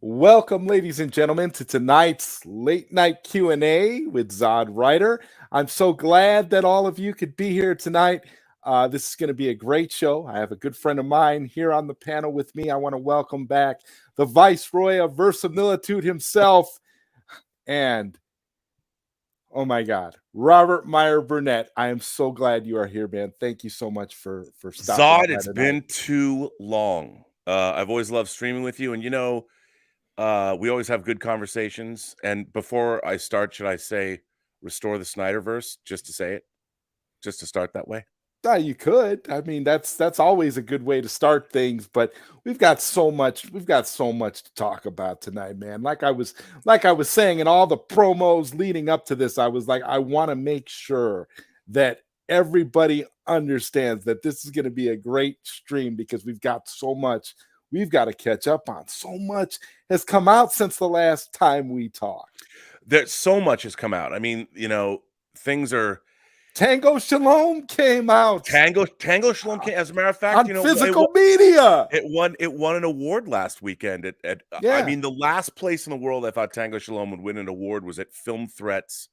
Welcome, ladies and gentlemen, to tonight's late night Q&A with ZodWriter. I'm so glad that all of you could be here tonight. This is going to be a great show. I have a good friend of mine here on the panel with me. I want to welcome back the Viceroy of Verisimilitude himself, and oh my God, Robert Meyer Burnett. I am so glad you are here, man. Thank you so much for stopping Zod, by it's tonight. been too long. I've always loved streaming with you, and we always have good conversations. And before I start, should I say restore the Snyderverse just to say it, just to start that way? You could. I mean, that's always a good way to start things, but we've got so much to talk about tonight, man. Like I was saying in all the promos leading up to this, I was like, I want to make sure that everybody understands that this is going to be a great stream because we've got so much we've got to catch up on. So much has come out since the last time we talked. There's so much has come out. I mean, things are. Tango Shalom came out. Tango Shalom came. As a matter of fact, on physical media. It won an award last weekend. I mean, the last place in the world I thought Tango Shalom would win an award was at Film Threats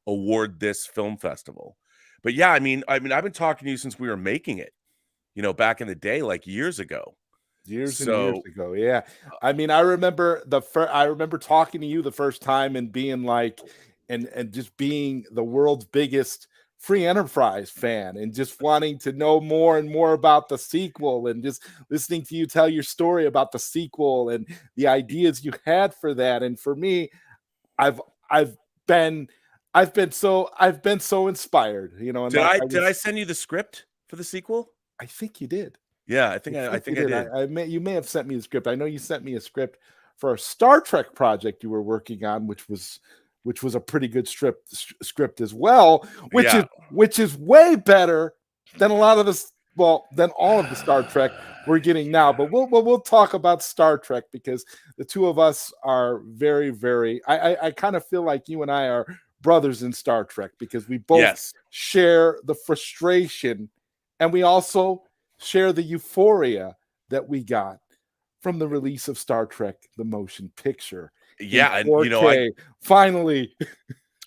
Award This Film Festival. But yeah, I mean, I've been talking to you since we were making it, back in the day, like years ago. Years ago, yeah. I mean, I remember talking to you the first time and being like, and just being the world's biggest free enterprise fan and just wanting to know more and more about the sequel and just listening to you tell your story about the sequel and the ideas you had for that. And for me, I've been so inspired, Did I send you the script for the sequel? I think you did. Yeah, I think I did. You may have sent me the script. I know you sent me a script for a Star Trek project you were working on, which was a pretty good script as well, which is way better than a lot of this. Well, than all of the Star Trek we're getting now. But we'll talk about Star Trek because the two of us are very, very. I kind of feel like you and I are brothers in Star Trek because we both share the frustration, and we also share the euphoria that we got from the release of Star Trek: The Motion Picture. Yeah, and 4K, finally,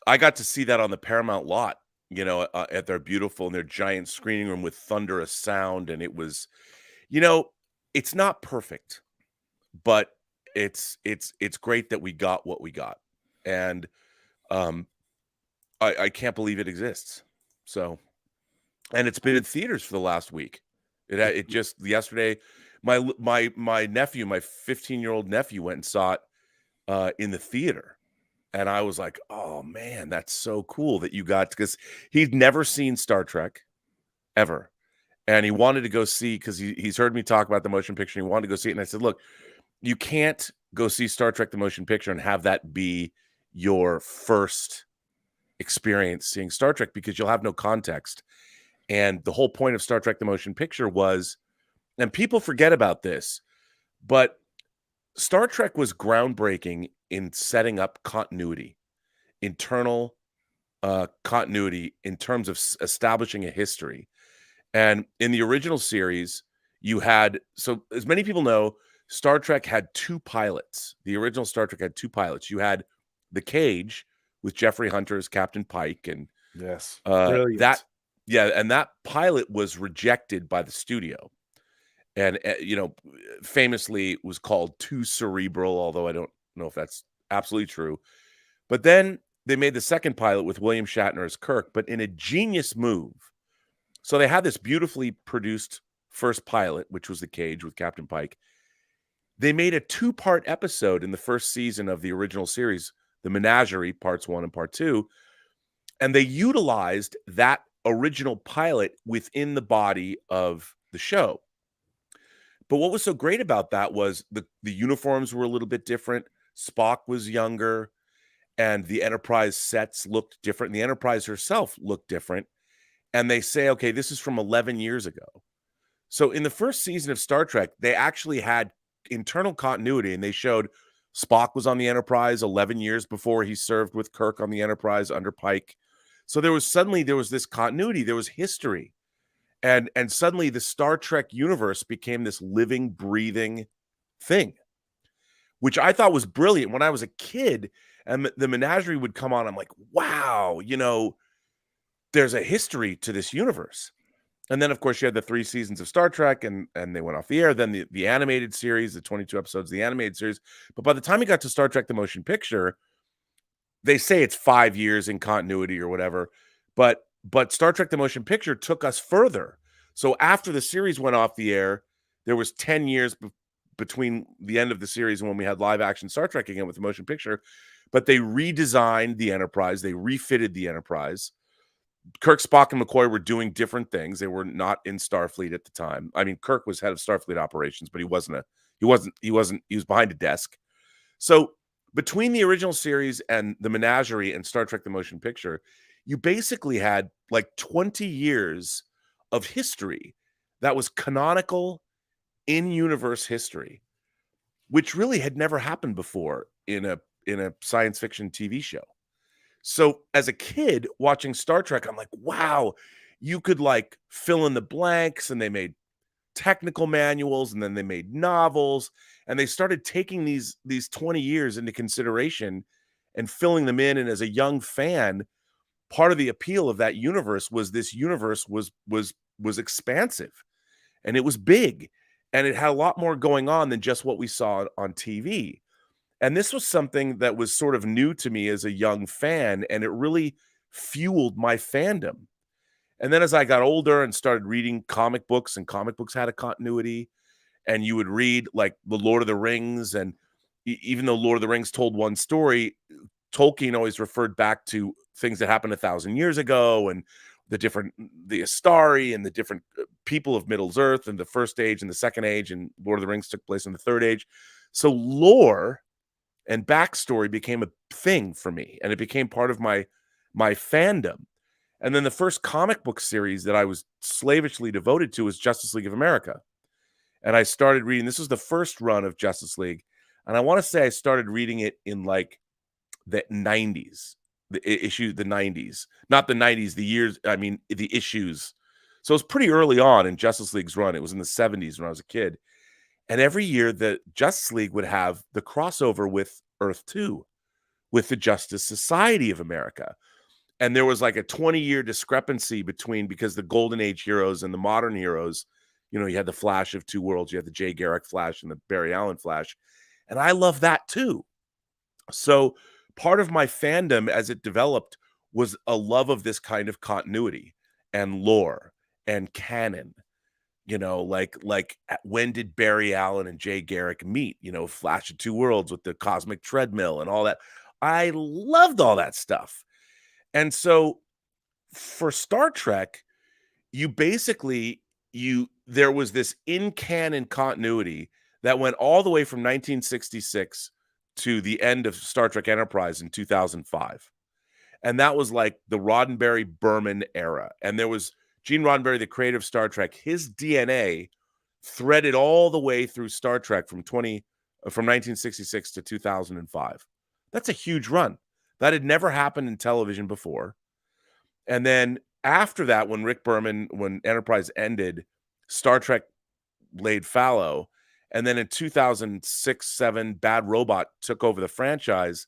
I got to see that on the Paramount lot. At their beautiful and their giant screening room with thunderous sound, and it was, it's not perfect, but it's great that we got what we got, and I can't believe it exists. So, and it's been in theaters for the last week. It just yesterday, my nephew, my 15-year-old nephew, went and saw it in the theater, and I was like, oh man, that's so cool that you got, because he'd never seen Star Trek ever, and he wanted to go see, because he's heard me talk about the motion picture, and he wanted to go see it. And I said, look, you can't go see Star Trek: The Motion Picture and have that be your first experience seeing Star Trek, because you'll have no context. And the whole point of Star Trek: The Motion Picture was, and people forget about this, but Star Trek was groundbreaking in setting up continuity, internal continuity in terms of establishing a history. And in the original series, you had, so as many people know, Star Trek had two pilots. The original Star Trek had two pilots. You had The Cage with Jeffrey Hunter as Captain Pike, and brilliant. And that pilot was rejected by the studio. And, famously was called too cerebral, although I don't know if that's absolutely true. But then they made the second pilot with William Shatner as Kirk, but in a genius move. So they had this beautifully produced first pilot, which was The Cage with Captain Pike. They made a 2-part episode in the first season of the original series, The Menagerie, parts 1 and part 2. And they utilized that original pilot within the body of the show. But what was so great about that was the uniforms were a little bit different. Spock was younger, and the Enterprise sets looked different. And the Enterprise herself looked different. And they say, okay, this is from 11 years ago. So in the first season of Star Trek, they actually had internal continuity, and they showed Spock was on the Enterprise 11 years before he served with Kirk on the Enterprise under Pike. So there was this continuity, there was history. And suddenly the Star Trek universe became this living, breathing thing. which I thought was brilliant when I was a kid. And the Menagerie would come on. I'm like, wow, there's a history to this universe. And then, of course, you had the 3 seasons of Star Trek, and they went off the air. Then the animated series, the 22 episodes, the animated series. But by the time you got to Star Trek: The Motion Picture, they say it's 5 years in continuity or whatever. But Star Trek: The Motion Picture took us further. So after the series went off the air, there was 10 years between the end of the series and when we had live action Star Trek again with the motion picture. But they redesigned the Enterprise. They refitted the Enterprise. Kirk, Spock, and McCoy were doing different things. They were not in Starfleet at the time. I mean, Kirk was head of Starfleet operations, but he was behind a desk. So between the original series and the Menagerie and Star Trek: The Motion Picture, you basically had like 20 years of history that was canonical in-universe history, which really had never happened before in a science fiction TV show. So as a kid watching Star Trek, I'm like, wow, you could like fill in the blanks, and they made technical manuals, and then they made novels, and they started taking these 20 years into consideration and filling them in. And as a young fan, part of the appeal of that universe was this universe was expansive, and it was big, and it had a lot more going on than just what we saw on TV. And this was something that was sort of new to me as a young fan, and it really fueled my fandom. And then as I got older and started reading comic books, and comic books had a continuity, and you would read like The Lord of the Rings, and even though Lord of the Rings told one story, Tolkien always referred back to things that happened 1,000 years ago, and the Astari and the different people of Middle-earth, and the First Age and the Second Age, and Lord of the Rings took place in the Third Age. So lore and backstory became a thing for me, and it became part of my fandom. And then the first comic book series that I was slavishly devoted to was Justice League of America. And I started reading, this was the first run of Justice League, and I want to say I started reading it in like the 90s, the 90s, not the 90s, the years, I mean, the issues. So it was pretty early on in Justice League's run. It was in the 70s when I was a kid. And every year the Justice League would have the crossover with Earth 2, with the Justice Society of America. And there was like a 20-year discrepancy because the Golden Age heroes and the modern heroes, you had the Flash of Two Worlds, you had the Jay Garrick Flash and the Barry Allen Flash. And I love that too. So part of my fandom as it developed was a love of this kind of continuity and lore and canon. Like when did Barry Allen and Jay Garrick meet? Flash of Two Worlds with the cosmic treadmill and all that. I loved all that stuff. And so for Star Trek, there was this in-canon continuity that went all the way from 1966 to the end of Star Trek Enterprise in 2005. And that was like the Roddenberry-Berman era. And there was Gene Roddenberry, the creator of Star Trek, his DNA threaded all the way through Star Trek from 1966 to 2005. That's a huge run. That had never happened in television before. And then after that, when Enterprise ended, Star Trek laid fallow. And then in 2006-07, Bad Robot took over the franchise.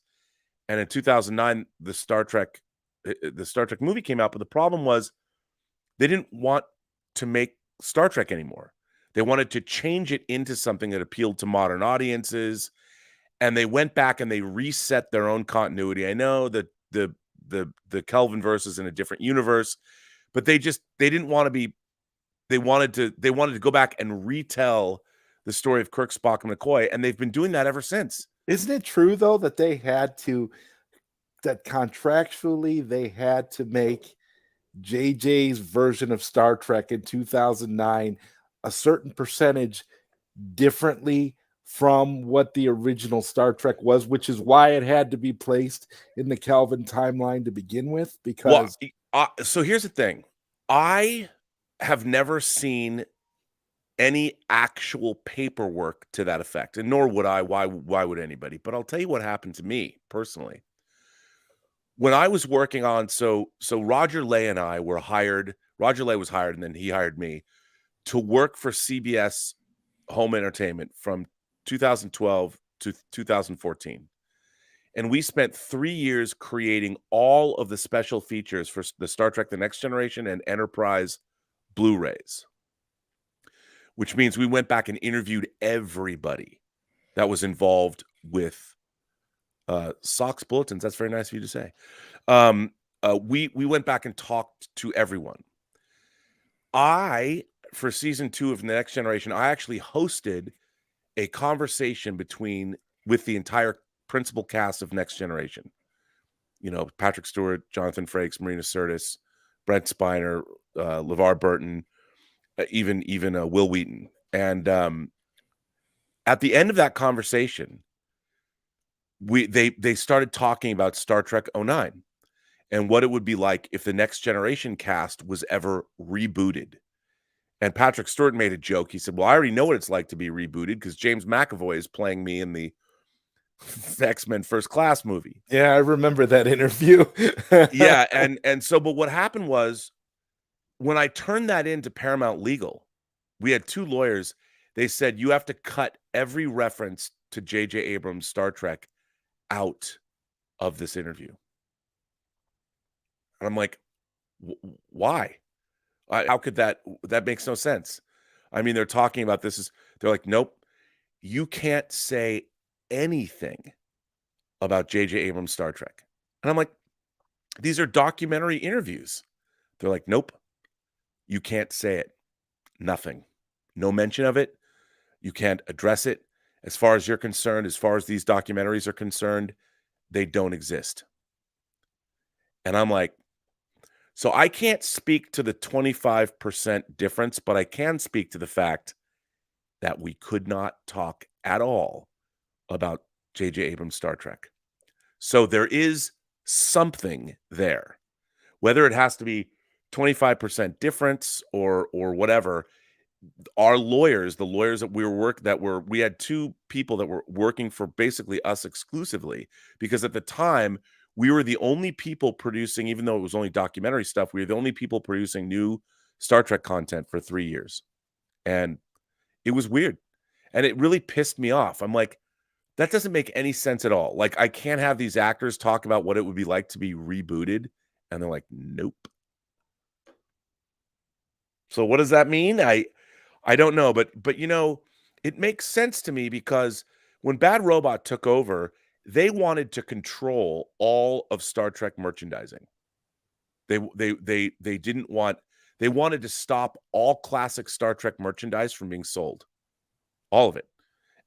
And in 2009, the Star Trek movie came out. But the problem was they didn't want to make Star Trek anymore. They wanted to change it into something that appealed to modern audiences. And they went back and they reset their own continuity. I know that the Kelvin verse is in a different universe, but they didn't want to be. They wanted to go back and retell the story of Kirk, Spock, and McCoy, and they've been doing that ever since. Isn't it true though that contractually they had to make JJ's version of Star Trek in 2009 a certain percentage differently from what the original Star Trek was, which is why it had to be placed in the Kelvin timeline to begin with? Because so here's the thing. I have never seen any actual paperwork to that effect, and nor would I. Why would anybody? But I'll tell you what happened to me personally. When I was working on, so Roger Lay and I were hired. Roger Lay was hired, and then he hired me to work for CBS Home Entertainment from 2012 to 2014. And we spent 3 years creating all of the special features for the Star Trek The Next Generation and Enterprise Blu-rays, which means we went back and interviewed everybody that was involved with Sox Bulletins. That's very nice of you to say. We went back and talked to everyone. For season 2 of The Next Generation, I actually hosted a conversation with the entire principal cast of Next Generation. You know, Patrick Stewart, Jonathan Frakes, Marina Sirtis, Brent Spiner, LeVar Burton, even Will Wheaton. And at the end of that conversation, they started talking about Star Trek 09 and what it would be like if the Next Generation cast was ever rebooted. And Patrick Stewart made a joke. He said, well, I already know what it's like to be rebooted because James McAvoy is playing me in the X-Men First Class movie. Yeah, I remember that interview. Yeah, but what happened was when I turned that into Paramount Legal, we had 2 lawyers. They said, you have to cut every reference to J.J. Abrams' Star Trek out of this interview. And I'm like, why? How could that makes no sense. I mean, they're talking about they're like, nope, you can't say anything about J.J. Abrams' Star Trek. And I'm like, these are documentary interviews. They're like, nope, you can't say it. Nothing. No mention of it. You can't address it. As far as you're concerned, as far as these documentaries are concerned, they don't exist. And I'm like, so I can't speak to the 25% difference, but I can speak to the fact that we could not talk at all about J.J. Abrams' Star Trek. So there is something there. Whether it has to be 25% difference or whatever, our lawyers, the lawyers that we had 2 people that were working for basically us exclusively, because at the time we were the only people producing, even though it was only documentary stuff, we were the only people producing new Star Trek content for 3 years. And it was weird. And it really pissed me off. I'm like, that doesn't make any sense at all. Like, I can't have these actors talk about what it would be like to be rebooted. And they're like, nope. So what does that mean? I don't know. But you know, it makes sense to me because when Bad Robot took over, they wanted to control all of Star Trek merchandising. They wanted to stop all classic Star Trek merchandise from being sold. All of it.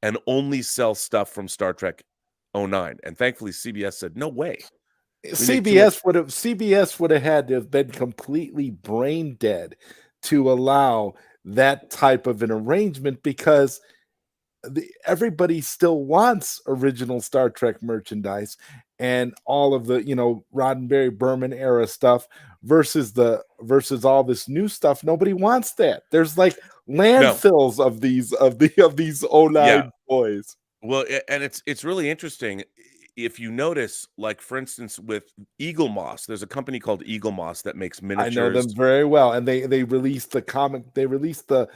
And only sell stuff from Star Trek 09. And thankfully CBS said, no way. CBS would have had to have been completely brain dead to allow that type of an arrangement because everybody still wants original Star Trek merchandise and all of the, you know, Roddenberry Berman era stuff versus all this new stuff. Nobody wants that. There's like landfills of these 09 toys. Well, and it's really interesting if you notice, like for instance, with Eagle Moss, there's a company called Eagle Moss that makes miniatures. I know them very well, and they released the comic. They released the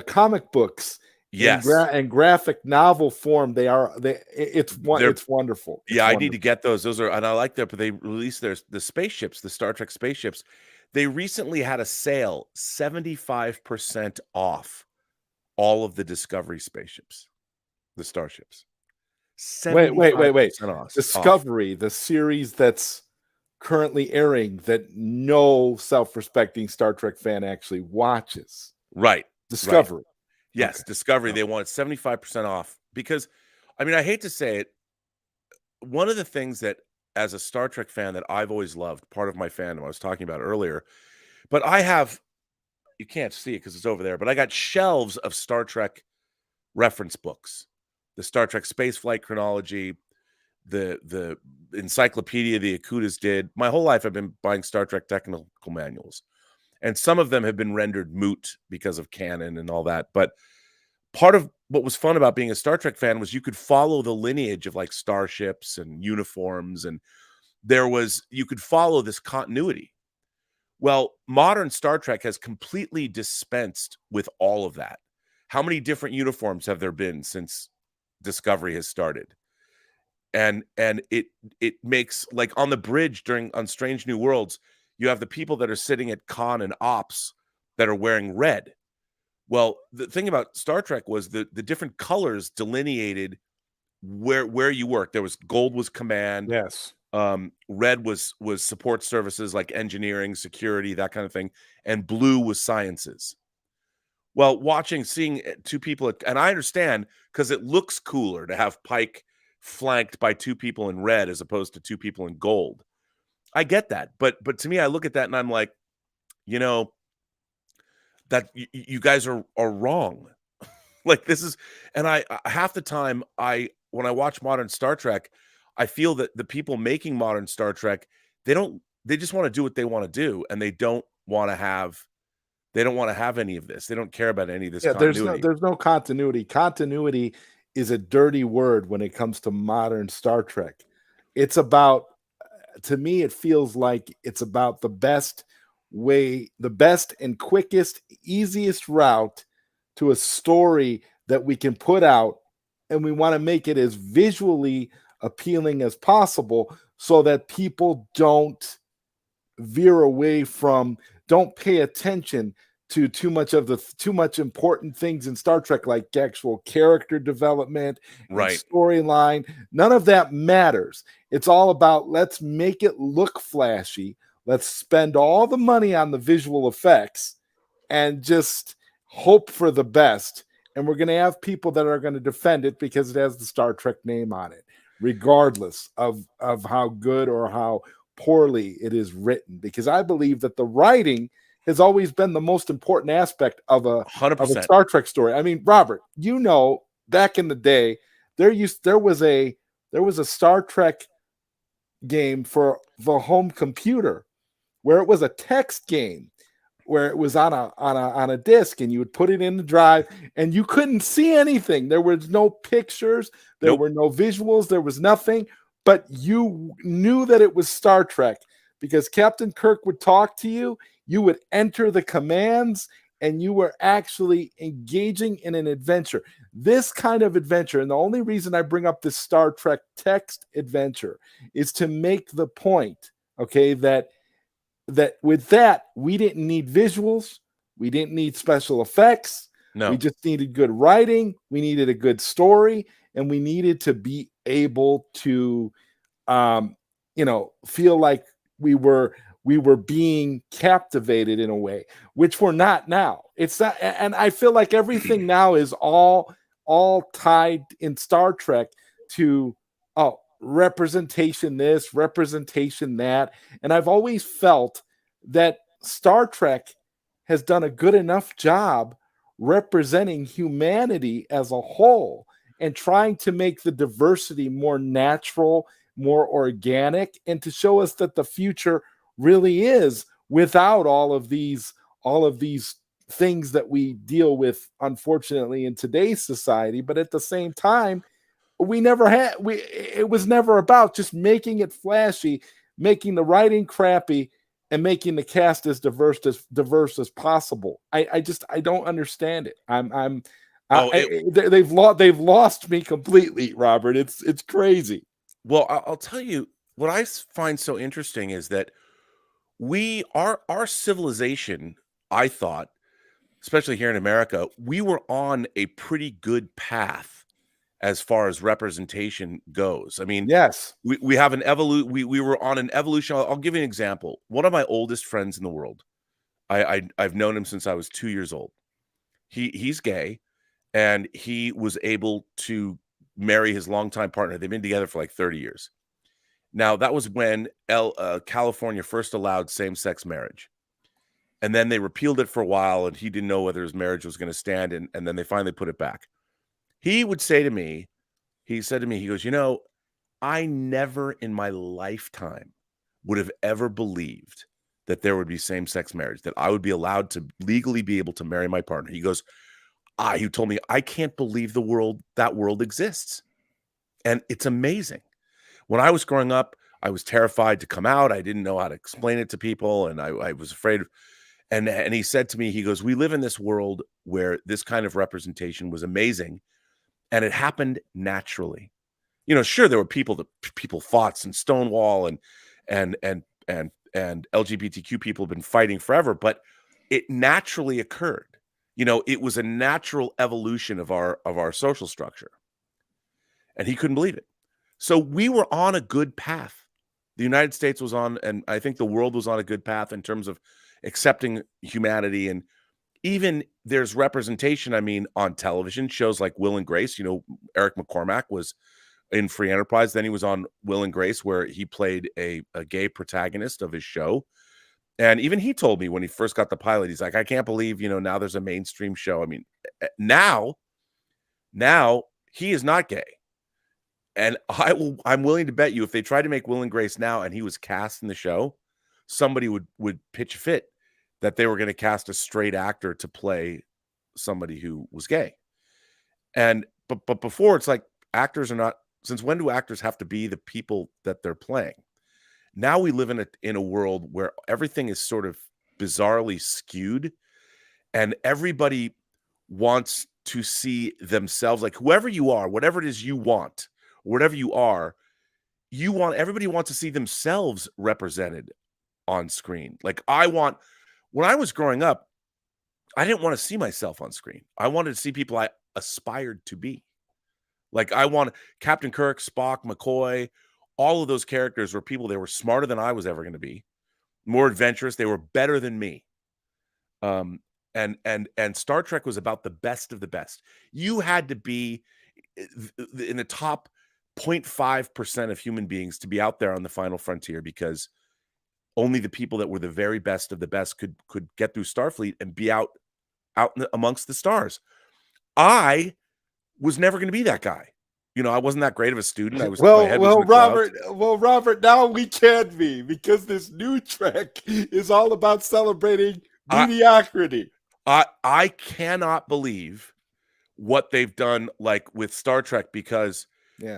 comic books. Yes, in graphic novel form. It's wonderful. Yeah, I need to get those. Those are, and I like that. But they released the spaceships, the Star Trek spaceships. They recently had a sale, 75% off all of the Discovery spaceships, the starships. Wait. Discovery, the series that's currently airing that no self-respecting Star Trek fan actually watches. Right. Discovery. Right. Yes, okay. Discovery. They wanted 75% off because, I mean, I hate to say it, one of the things that as a Star Trek fan that I've always loved, part of my fandom, I was talking about earlier, but I have, you can't see it because it's over there, but I got shelves of Star Trek reference books, the Star Trek Spaceflight Chronology, the encyclopedia the Akutas did. My whole life I've been buying Star Trek technical manuals. And some of them have been rendered moot because of canon and all that. But part of what was fun about being a Star Trek fan was you could follow the lineage of like starships and uniforms. And you could follow this continuity. Well, modern Star Trek has completely dispensed with all of that. How many different uniforms have there been since Discovery has started. And it makes, like, on the bridge on Strange New Worlds, you have the people that are sitting at con and ops that are wearing red. Well, the thing about Star Trek was the different colors delineated where you work. There was gold was command, Yes. red was support services like engineering, security, that kind of thing, and blue was sciences. Well, seeing two people, and I understand because it looks cooler to have Pike flanked by two people in red as opposed to two people in gold. I get that, but to me, I look at that and I'm like, you know, that you guys are wrong. Like, this is, and I half the time when I watch modern Star Trek, I feel that the people making modern Star Trek, they just want to do what they want to do, and they don't want to have any of this. They don't care about any of this continuity. There's no continuity. Continuity is a dirty word when it comes to modern Star Trek. It's about, to me, it feels like it's about the best and quickest, easiest route to a story that we can put out, and we want to make it as visually appealing as possible so that people don't veer away don't pay attention to too much important things in Star Trek, like actual character development, right, storyline. None of that matters. It's all about, let's make it look flashy. Let's spend all the money on the visual effects and just hope for the best. And we're going to have people that are going to defend it because it has the Star Trek name on it, regardless of how good or how poorly it is written. Because I believe that the writing has always been the most important aspect of a 100%. Star Trek story. I mean, Robert, back in the day, there was a Star Trek game for the home computer where it was a text game, where it was on a disc, and you would put it in the drive and you couldn't see anything. There was no pictures, there were no visuals, there was nothing, but you knew that it was Star Trek because Captain Kirk would talk to you. You would enter the commands, and you were actually engaging in an adventure. This kind of adventure, and the only reason I bring up this Star Trek text adventure is to make the point, okay, that with that, we didn't need visuals, we didn't need special effects. No. We just needed good writing, we needed a good story, and we needed to be able to feel like we were being captivated in a way, which we're not now. It's not, and I feel like everything now is all tied in Star Trek to representation this, representation that. And I've always felt that Star Trek has done a good enough job representing humanity as a whole and trying to make the diversity more natural, more organic, and to show us that the future really is without all of these things that we deal with, unfortunately, in today's society. But at the same time, it was never about just making it flashy, making the writing crappy, and making the cast as diverse as possible. I don't understand it. They've lost me completely, Robert. It's crazy. Well, I'll tell you what I find so interesting is that our civilization, I thought, especially here in America, we were on a pretty good path as far as representation goes. I mean, yes, we have an we were on an evolution. I'll give you an example. One of my oldest friends in the world, I've known him since I was 2 years old. He's gay, and he was able to marry his longtime partner. They've been together for like 30 years. Now, that was when California first allowed same-sex marriage. And then they repealed it for a while, and he didn't know whether his marriage was going to stand, and then they finally put it back. He would say to me, he goes, I never in my lifetime would have ever believed that there would be same-sex marriage, that I would be allowed to legally be able to marry my partner. He goes, he told me, I can't believe that world exists. And it's amazing. When I was growing up, I was terrified to come out. I didn't know how to explain it to people, and I was afraid. And he said to me, he goes, we live in this world where this kind of representation was amazing. and it happened naturally. You know, sure, there were people fought in Stonewall and LGBTQ people have been fighting forever, but it naturally occurred. You know, it was a natural evolution of our social structure. And he couldn't believe it. So we were on a good path. The United States was on, and I think the world was on a good path in terms of accepting humanity. And even there's representation, I mean, on television shows like Will and Grace. You know, Eric McCormack was in Free Enterprise. Then he was on Will and Grace, where he played a gay protagonist of his show. And even he told me when he first got the pilot, he's like, I can't believe, you know, now there's a mainstream show. I mean, now he is not gay. And I'm willing to bet you if they tried to make Will and Grace now and he was cast in the show, somebody would pitch a fit that they were going to cast a straight actor to play somebody who was gay. And but before, it's like actors are not, since when do actors have to be the people that they're playing? Now we live in a world where everything is sort of bizarrely skewed, and everybody wants to see themselves, like whoever you are, whatever it is you want, whatever you are, everybody wants to see themselves represented on screen. Like when I was growing up, I didn't want to see myself on screen. I wanted to see people I aspired to be. Like I want Captain Kirk, Spock, McCoy, all of those characters were people, they were smarter than I was ever going to be, more adventurous. They were better than me. And Star Trek was about the best of the best. You had to be in the top 0.5% of human beings to be out there on the final frontier, because only the people that were the very best of the best could get through Starfleet and be out amongst the stars. I was never going to be that guy. You know, I wasn't that great of a student. I was Robert, now we can be, because this new Trek is all about celebrating mediocrity. I cannot believe what they've done, like with Star Trek, because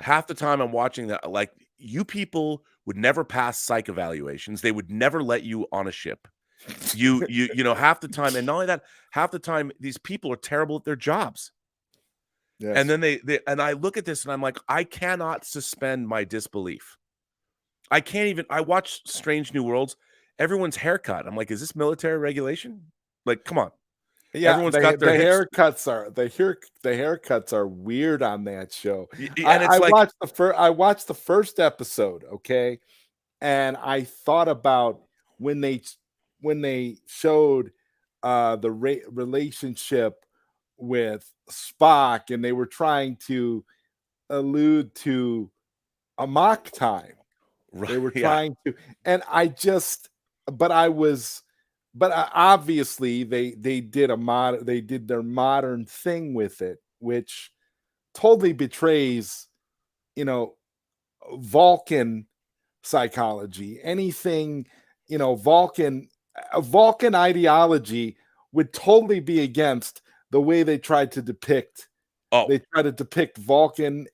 half the time I'm watching that, like, you people would never pass psych evaluations. They would never let you on a ship. You know, half the time, and not only that, half the time these people are terrible at their jobs. Yes. And then they and I look at this and I'm like, I cannot suspend my disbelief. I can't even. I watch Strange New Worlds. Everyone's haircut. I'm like, is this military regulation? Like, come on. Yeah, everyone's got their haircuts are weird on that show. And I watched the first episode, okay, and I thought about when they showed the relationship with Spock, and they were trying to allude to a mock time. Right, they were trying to, and obviously they did their modern thing with it, which totally betrays, you know, Vulcan psychology. Anything, you know, Vulcan ideology would totally be against the way they tried to depict. They try to depict Vulcans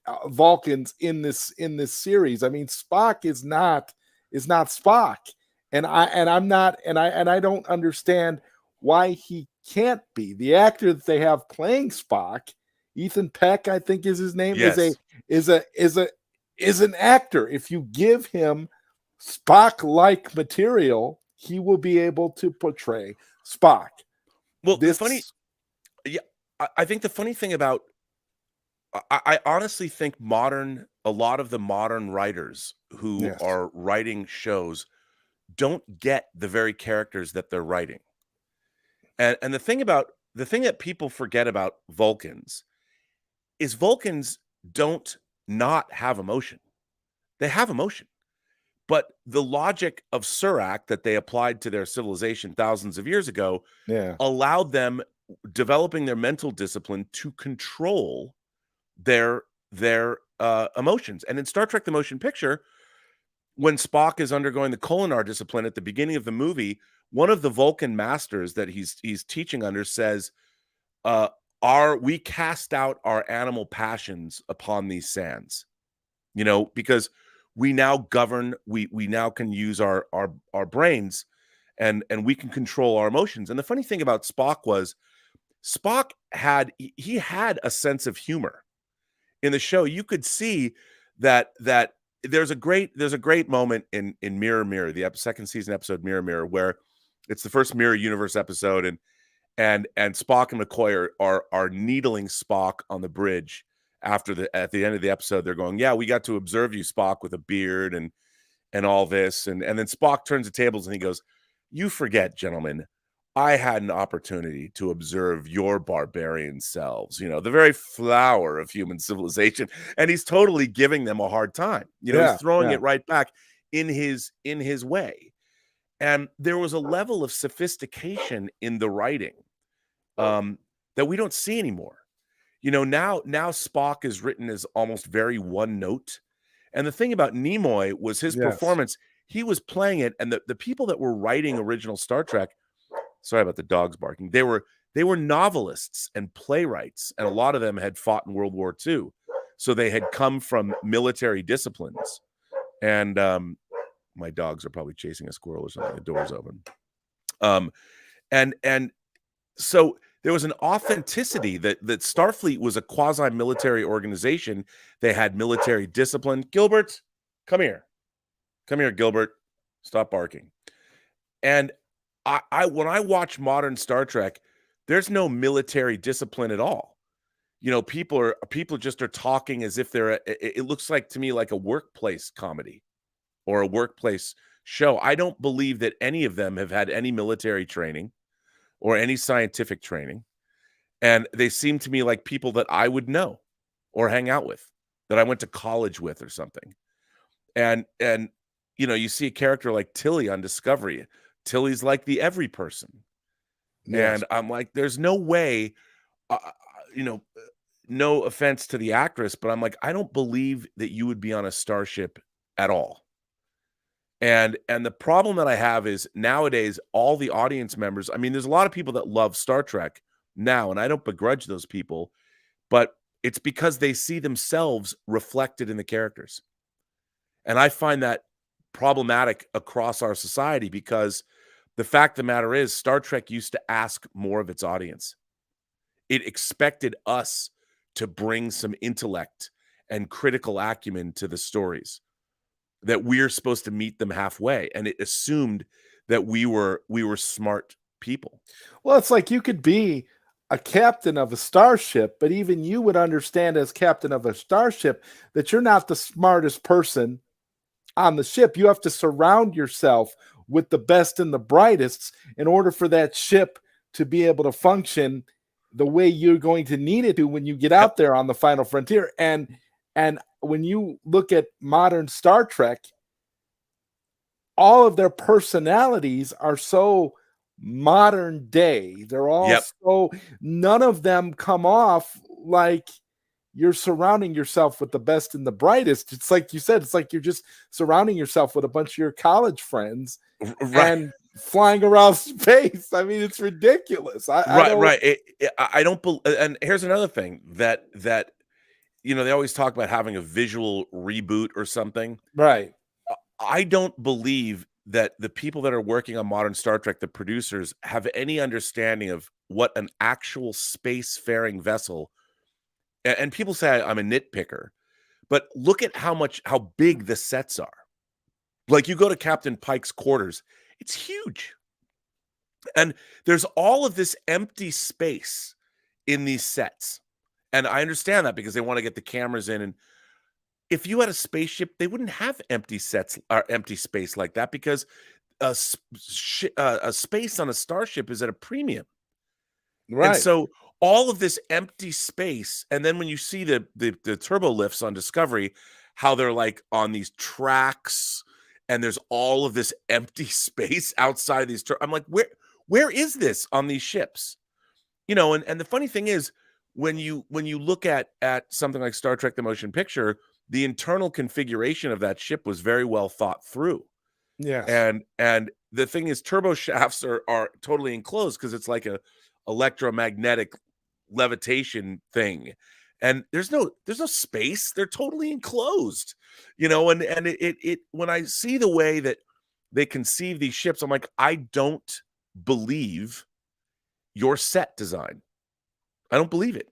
in this series. I mean, Spock is not Spock. And I don't understand why he can't be. The actor that they have playing Spock, Ethan Peck, I think is his name, yes, is an actor. If you give him Spock-like material, he will be able to portray Spock. Well, I think the funny thing about, I honestly think a lot of the modern writers who are writing shows don't get the very characters that they're writing. And the thing that people forget about Vulcans is Vulcans don't not have emotion. They have emotion. But the logic of Surak that they applied to their civilization thousands of years ago allowed them, developing their mental discipline, to control their emotions. And in Star Trek: The Motion Picture, when Spock is undergoing the Kolinar discipline at the beginning of the movie, one of the Vulcan masters that he's teaching under says, we cast out our animal passions upon these sands, you know, because we now govern, we now can use our brains, and we can control our emotions. And the funny thing about Spock was, Spock had a sense of humor. in the show, you could see that there's a great moment in Mirror Mirror, the second season episode Mirror Mirror, where it's the first Mirror Universe episode, and Spock and McCoy are needling Spock on the bridge at the end of the episode. They're going, yeah, we got to observe you, Spock, with a beard and all this, and then Spock turns the tables and he goes, you forget, gentlemen, I had an opportunity to observe your barbarian selves, the very flower of human civilization. And he's totally giving them a hard time. He's throwing it right back in his way. And there was a level of sophistication in the writing that we don't see anymore. Now Spock is written as almost very one note. And the thing about Nimoy was his performance. He was playing it, and the people that were writing original Star Trek, sorry about the dogs barking, they were novelists and playwrights, and a lot of them had fought in World War II. So they had come from military disciplines. And my dogs are probably chasing a squirrel or something. The door's open. And so there was an authenticity that Starfleet was a quasi-military organization. They had military discipline. Gilbert, come here. Come here, Gilbert. Stop barking. And I when I watch modern Star Trek, there's no military discipline at all. People just are talking as if it looks like to me like a workplace comedy or a workplace show. I don't believe that any of them have had any military training or any scientific training. And they seem to me like people that I would know or hang out with, that I went to college with or something. And you see a character like Tilly on Discovery. Tilly's like the every person. Yes. And I'm like, there's no way, no offense to the actress, but I'm like, I don't believe that you would be on a starship at all. And the problem that I have is nowadays, all the audience members, there's a lot of people that love Star Trek now, and I don't begrudge those people, but it's because they see themselves reflected in the characters. And I find that problematic across our society, because the fact of the matter is Star Trek used to ask more of its audience. It expected us to bring some intellect and critical acumen to the stories, that we're supposed to meet them halfway. And it assumed that we were smart people. Well, it's like you could be a captain of a starship, but even you would understand as captain of a starship that you're not the smartest person on the ship. You have to surround yourself with the best and the brightest in order for that ship to be able to function the way you're going to need it to when you get out there on the final frontier. And when you look at modern Star Trek, all of their personalities are so modern day. They're all so, none of them come off like you're surrounding yourself with the best and the brightest. It's like you said, it's like you're just surrounding yourself with a bunch of your college friends and flying around space. It's ridiculous. I don't believe. And here's another thing that they always talk about having a visual reboot or something. Right. I don't believe that the people that are working on modern Star Trek, the producers, have any understanding of what an actual spacefaring vessel. And people say I'm a nitpicker, but look at how big the sets are. Like, you go to Captain Pike's quarters, it's huge. And there's all of this empty space in these sets. And I understand that because they want to get the cameras in. And if you had a spaceship, they wouldn't have empty sets or empty space like that, because a space on a starship is at a premium. Right. And so all of this empty space, and then when you see the turbo lifts on Discovery, how they're like on these tracks, and there's all of this empty space outside of these. I'm like, where is this on these ships? And the funny thing is, when you look at something like Star Trek: The Motion Picture, the internal configuration of that ship was very well thought through. Yeah. And the thing is, turbo shafts are totally enclosed because it's like a electromagnetic levitation thing, and there's no space. They're totally enclosed, and it when I see the way that they conceive these ships, I'm like, I don't believe your set design. I don't believe it.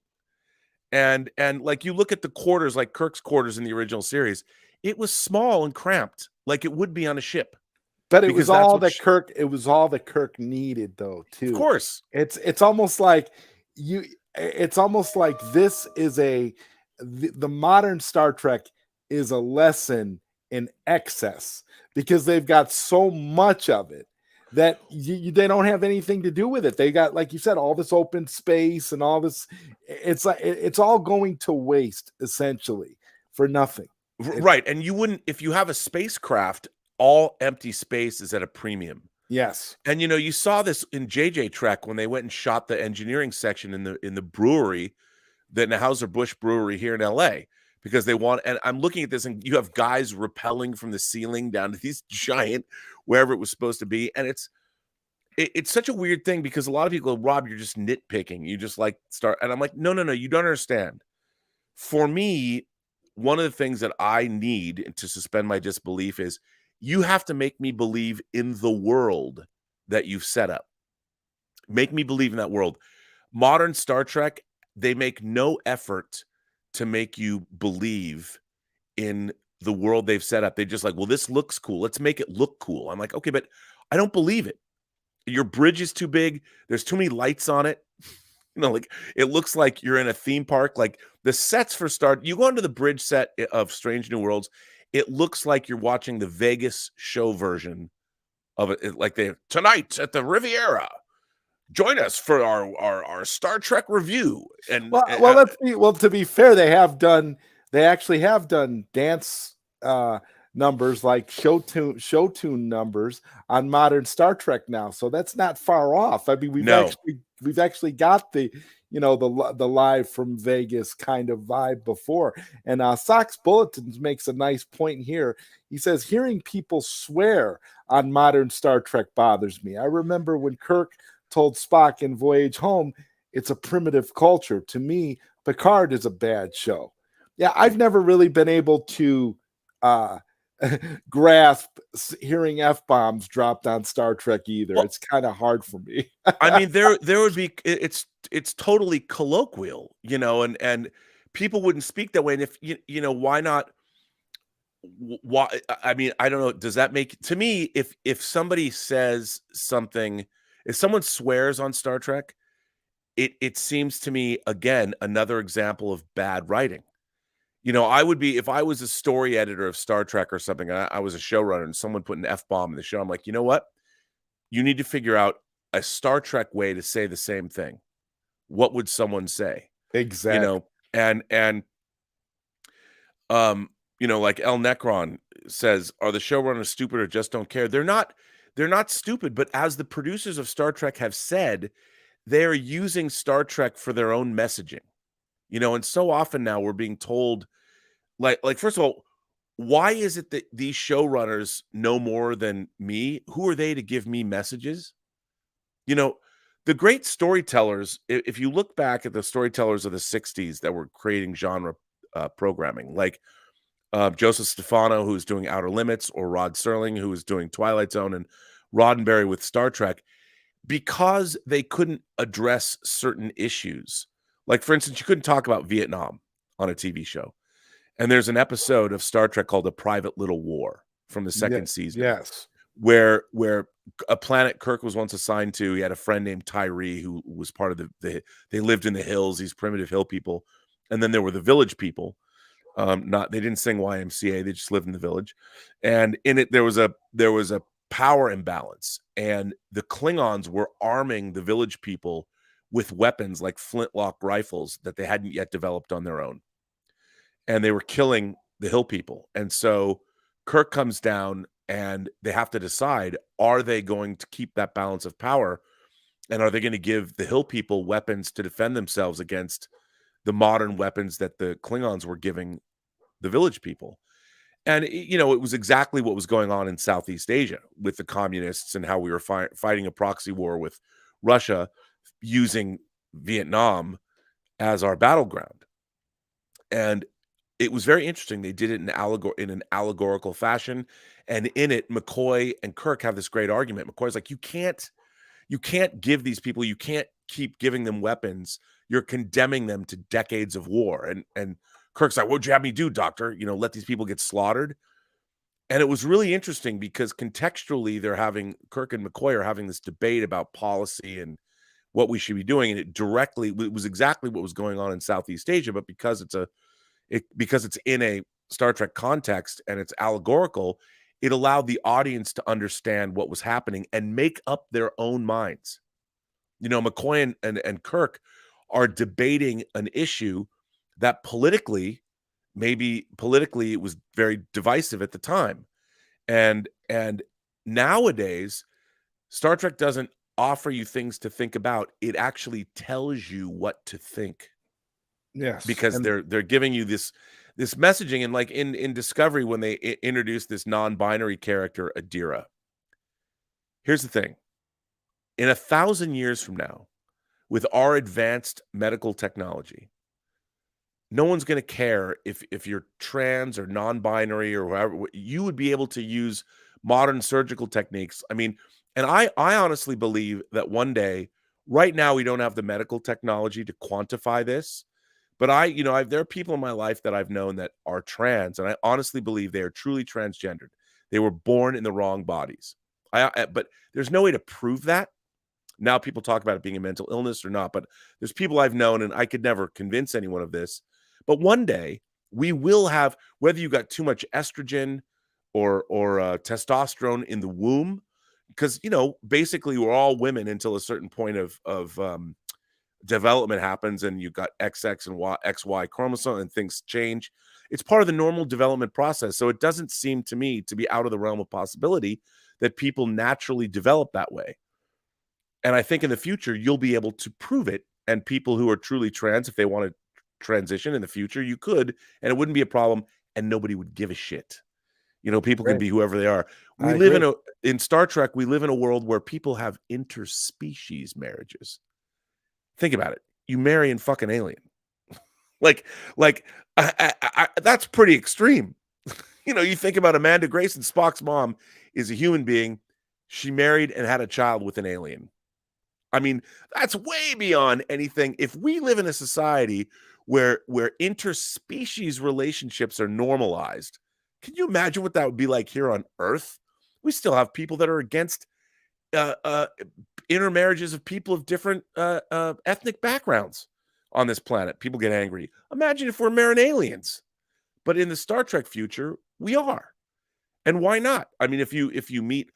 And like you look at the quarters, like Kirk's quarters in the original series, it was small and cramped, like it would be on a ship. But it was Because that's all what that Kirk. It was all that Kirk needed, though. of Too. course. It's almost like you. It's almost like this is the modern Star Trek is a lesson in excess because they've got so much of it that they don't have anything to do with it. They got, like you said, all this open space and all this. It's like it's all going to waste essentially for nothing. Right. And you wouldn't, if you have a spacecraft, all empty space is at a premium. Yes. And you saw this in JJ Trek when they went and shot the engineering section in the brewery, the Anheuser-Busch brewery here in LA, because they want, and I'm looking at this and you have guys rappelling from the ceiling down to these giant, wherever it was supposed to be. And it's such a weird thing because a lot of people go, Rob, you're just nitpicking. You just like start. And I'm like, no, you don't understand. For me, one of the things that I need to suspend my disbelief is you have to make me believe in the world that you've set up. Make me believe in that world. Modern Star Trek, they make no effort to make you believe in the world they've set up. They're just like, well, this looks cool. Let's make it look cool. I'm like, okay, but I don't believe it. Your bridge is too big. There's too many lights on it. Like it looks like you're in a theme park. Like the sets for you go into the bridge set of Strange New Worlds, it looks like you're watching the Vegas show version of it. Like tonight at the Riviera, join us for our Star Trek review. And to be fair, they actually have done dance numbers like show tune numbers on modern Star Trek now, so that's not far off. I mean, we've actually got the the live from Vegas kind of vibe before. And Sox Bulletins makes a nice point here. He says, hearing people swear on modern Star Trek bothers me. I remember when Kirk told Spock in Voyage Home, it's a primitive culture. To me, Picard is a bad show. Yeah, I've never really been able to grasp hearing F-bombs dropped on Star Trek either. Well, it's kind of hard for me. I mean, there would be, it's totally colloquial, and people wouldn't speak that way. And if, why not? Why? I mean, I don't know. Does that make, to me, if somebody says something, if someone swears on Star Trek, it seems to me, again, another example of bad writing. I would be, if I was a story editor of Star Trek or something, and I was a showrunner and someone put an F-bomb in the show, I'm like, you know what? You need to figure out a Star Trek way to say the same thing. What would someone say? Exactly. Like El Necron says, are the showrunners stupid or just don't care? They're not stupid, but as the producers of Star Trek have said, they're using Star Trek for their own messaging. And so often now we're being told, like first of all, why is it that these showrunners know more than me? Who are they to give me messages? The great storytellers, if you look back at the storytellers of the 60s that were creating genre programming, like Joseph Stefano, who's doing Outer Limits, or Rod Serling, who was doing Twilight Zone, and Roddenberry with Star Trek, because they couldn't address certain issues. Like, for instance, you couldn't talk about Vietnam on a TV show. And there's an episode of Star Trek called A Private Little War from the second season. Yes. Where a planet Kirk was once assigned to, he had a friend named Tyree who was part of they lived in the hills, these primitive hill people. And then there were the village people. They didn't sing YMCA, they just lived in the village. And in it, there was a power imbalance. And the Klingons were arming the village people with weapons like flintlock rifles that they hadn't yet developed on their own. And they were killing the hill people. And so Kirk comes down and they have to decide, are they going to keep that balance of power? And are they going to give the hill people weapons to defend themselves against the modern weapons that the Klingons were giving the village people? And, it was exactly what was going on in Southeast Asia with the communists and how we were fighting a proxy war with Russia, using Vietnam as our battleground. And it was very interesting. They did it in an allegorical fashion. And in it, McCoy and Kirk have this great argument. McCoy's like, you can't give these people, you can't keep giving them weapons you're condemning them to decades of war. And Kirk's like, what'd you have me do, doctor? You know, let these people get slaughtered. And it was really interesting because contextually Kirk and McCoy are having this debate about policy and what we should be doing. And it was exactly what was going on in Southeast Asia, but because it's in a Star Trek context and it's allegorical, it allowed the audience to understand what was happening and make up their own minds. You know, McCoy and Kirk are debating an issue that politically it was very divisive at the time. And nowadays, Star Trek doesn't offer you things to think about. It actually tells you what to think. Yes. Because they're giving you this messaging. And like in Discovery, when they introduced this non-binary character, Adira, here's the thing. In 1,000 years from now, with our advanced medical technology, no one's going to care if you're trans or non-binary or whatever. You would be able to use modern surgical techniques. I mean, and I honestly believe that one day, right now, we don't have the medical technology to quantify this. But there are people in my life that I've known that are trans, and I honestly believe they are truly transgendered. They were born in the wrong bodies. But there's no way to prove that. Now people talk about it being a mental illness or not, but there's people I've known, and I could never convince anyone of this. But one day we will have, whether you got too much estrogen or testosterone in the womb, because basically we're all women until a certain point of development happens, and you've got XX and XY chromosome, and things change. It's part of the normal development process. So it doesn't seem to me to be out of the realm of possibility that people naturally develop that way. And I think in the future, you'll be able to prove it. And people who are truly trans, if they want to transition in the future, you could, and it wouldn't be a problem, and nobody would give a shit. People can be whoever they are. In Star Trek, we live in a world where people have interspecies marriages. Think about it. You marry a fucking alien. That's pretty extreme. You think about Amanda Grayson, Spock's mom is a human being. She married and had a child with an alien. I mean, that's way beyond anything. If we live in a society where interspecies relationships are normalized, can you imagine what that would be like here on Earth? We still have people that are against intermarriages of people of different ethnic backgrounds on this planet. People get angry. Imagine if we're marrying aliens. But in the Star Trek future, we are. And why not? I mean, if you meet,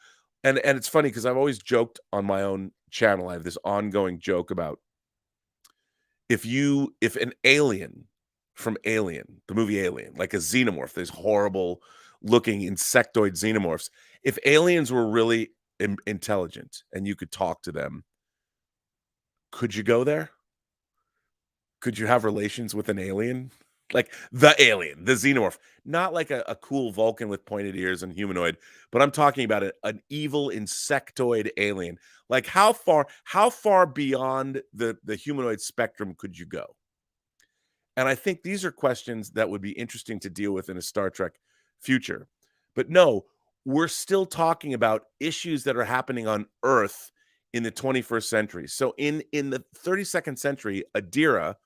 and it's funny because I've always joked on my own channel. I have this ongoing joke about if an alien from Alien, the movie Alien, like a xenomorph, these horrible looking insectoid xenomorphs, if aliens were really intelligent and you could talk to them, could you go there? Could you have relations with an alien? Like the alien, the xenomorph, not like a cool Vulcan with pointed ears and humanoid, but I'm talking about an evil insectoid alien. Like how far beyond the humanoid spectrum could you go? And I think these are questions that would be interesting to deal with in a Star Trek future. But no, we're still talking about issues that are happening on Earth in the 21st century. So in the 32nd century, Adira,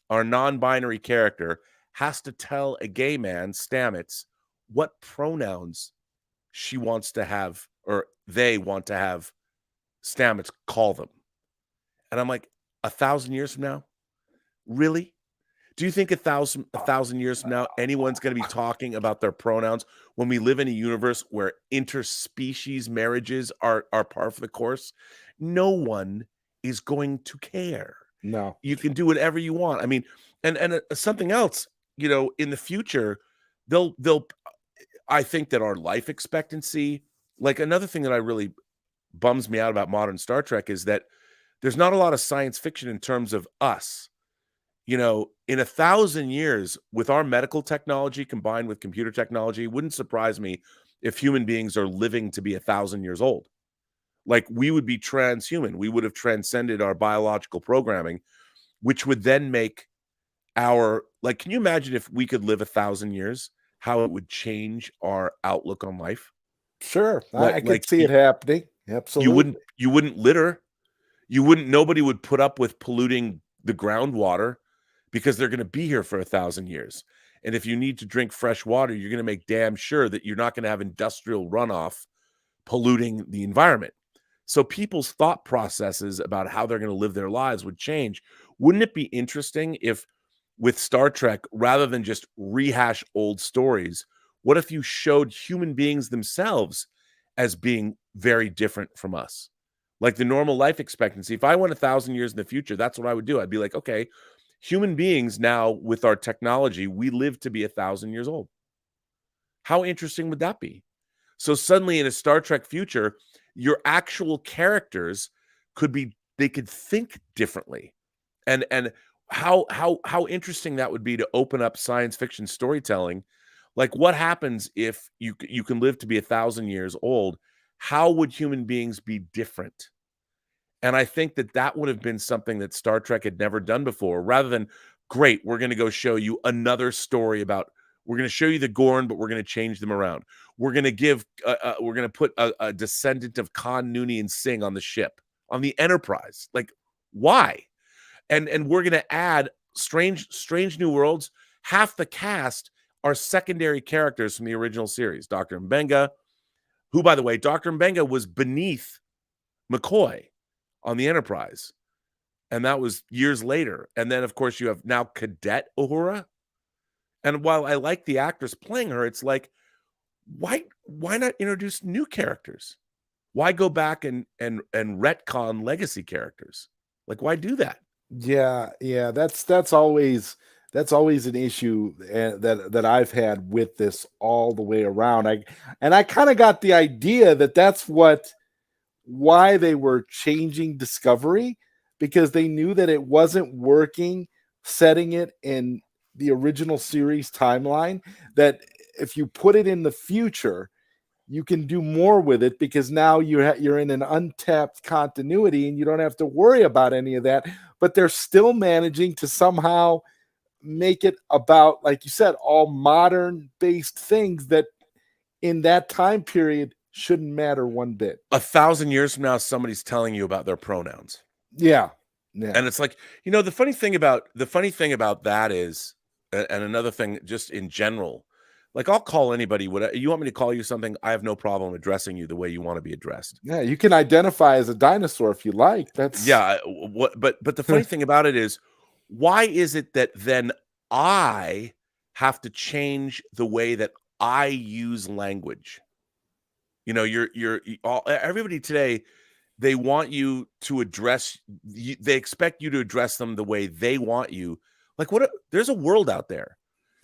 our non-binary character, has to tell a gay man, Stamets, what pronouns she wants to have, or they want to have Stamets call them. And I'm like, 1,000 years from now? Really? Do you think 1,000 years from now, anyone's going to be talking about their pronouns when we live in a universe where interspecies marriages are par for the course? No one is going to care. No. You can do whatever you want. I mean, and something else, in the future, I think that our life expectancy, like another thing that I really bums me out about modern Star Trek is that there's not a lot of science fiction in terms of us. In 1,000 years, with our medical technology combined with computer technology, it wouldn't surprise me if human beings are living to be 1,000 years old. Like we would be transhuman. We would have transcended our biological programming, which would then make can you imagine if we could live 1,000 years, how it would change our outlook on life? Sure. I could see it happening. Absolutely. You wouldn't litter. Nobody would put up with polluting the groundwater because they're going to be here for 1,000 years. And if you need to drink fresh water, you're going to make damn sure that you're not going to have industrial runoff polluting the environment. So people's thought processes about how they're going to live their lives would change. Wouldn't it be interesting if with Star Trek, rather than just rehash old stories, what if you showed human beings themselves as being very different from us? Like the normal life expectancy. If I went 1,000 years in the future, that's what I would do. I'd be like, okay, human beings now with our technology, we live to be 1,000 years old. How interesting would that be? So suddenly in a Star Trek future, your actual characters they could think differently. And how interesting that would be to open up science fiction storytelling. Like what happens if you can live to be 1,000 years old? How would human beings be different? And I think that would have been something that Star Trek had never done before, rather than, great, we're going to go show you another story about, we're going to show you the Gorn, but we're going to change them around. We're going to put a descendant of Khan, Nooney, and Singh on the ship, on the Enterprise. Like, why? And we're going to add Strange New Worlds. Half the cast are secondary characters from the original series. Dr. Mbenga, who, by the way, Dr. Mbenga was beneath McCoy on the Enterprise. And that was years later. And then, of course, you have now Cadet Uhura. And while I like the actress playing her, it's like, why not introduce new characters? Why go back and retcon legacy characters? Like, why do that? Yeah, that's always an issue that I've had with this all the way around. I kind of got the idea that's why they were changing Discovery, because they knew that it wasn't working setting it in the original series timeline, that if you put it in the future, you can do more with it, because now you're in an untapped continuity and you don't have to worry about any of that. But they're still managing to somehow make it about, like you said, all modern based things that in that time period shouldn't matter one bit. 1,000 years from now, somebody's telling you about their pronouns. Yeah. And it's like, the funny thing about that is, and another thing just in general, like I'll call anybody, you want me to call you something, I have no problem addressing you the way you want to be addressed. Yeah, you can identify as a dinosaur if you like. That's but the funny thing about it is, why is it that then I have to change the way that I use language? Everybody today, they want you to they expect you to address them the way they want you. Like, there's a world out there.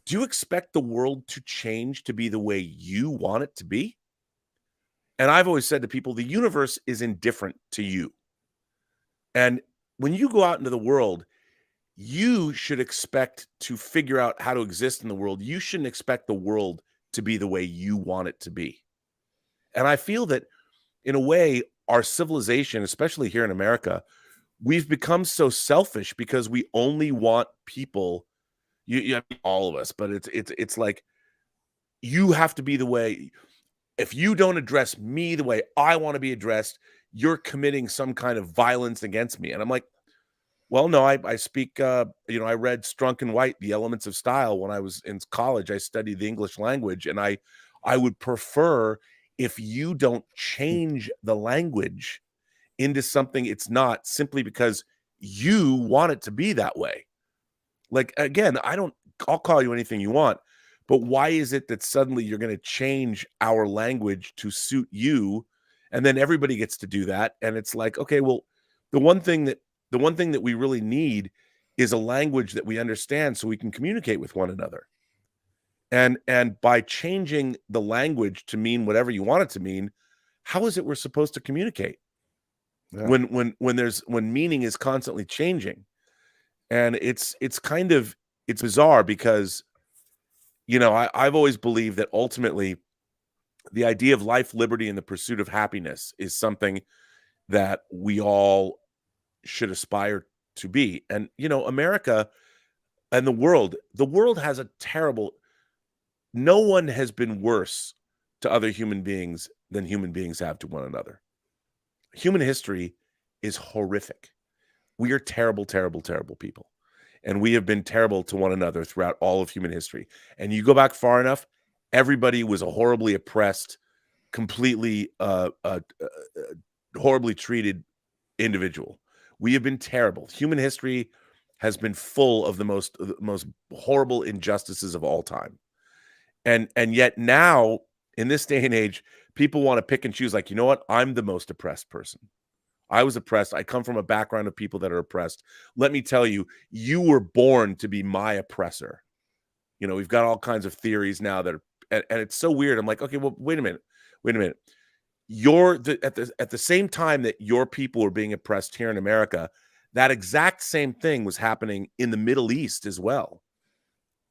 Do you expect the world to change to be the way you want it to be? And I've always said to people, the universe is indifferent to you. And when you go out into the world, you should expect to figure out how to exist in the world. You shouldn't expect the world to be the way you want it to be. And I feel that, in a way, our civilization, especially here in America, we've become so selfish because we only want people, all of us, but it's like, you have to be the way. If you don't address me the way I want to be addressed, you're committing some kind of violence against me. And I'm like, well, no, I speak, I read Strunk and White, The Elements of Style, when I was in college. I studied the English language, and I would prefer if you don't change the language into something it's not, simply because you want it to be that way. Like, again, I'll call you anything you want, but why is it that suddenly you're going to change our language to suit you? And then everybody gets to do that. And it's like, okay, well, the one thing that we really need is a language that we understand so we can communicate with one another. And by changing the language to mean whatever you want it to mean, how is it we're supposed to communicate? Yeah. When meaning is constantly changing? And it's bizarre, because I've always believed that ultimately the idea of life, liberty, and the pursuit of happiness is something that we all should aspire to be. And America and the world has a terrible, no one has been worse to other human beings than human beings have to one another. Human history is horrific. we are terrible, terrible, terrible people. And we have been terrible to one another throughout all of human history. And you go back far enough, everybody was a horribly oppressed, completely horribly treated individual. We have been terrible. Human history has been full of the most horrible injustices of all time. And yet now, in this day and age, people want to pick and choose, like, you know what? I'm the most oppressed person. I was oppressed. I come from a background of people that are oppressed. Let me tell you, you were born to be my oppressor. You know, we've got all kinds of theories now that are, and it's so weird. I'm like, okay, well, wait a minute. At the same time that your people were being oppressed here in America, that exact same thing was happening in the Middle East as well.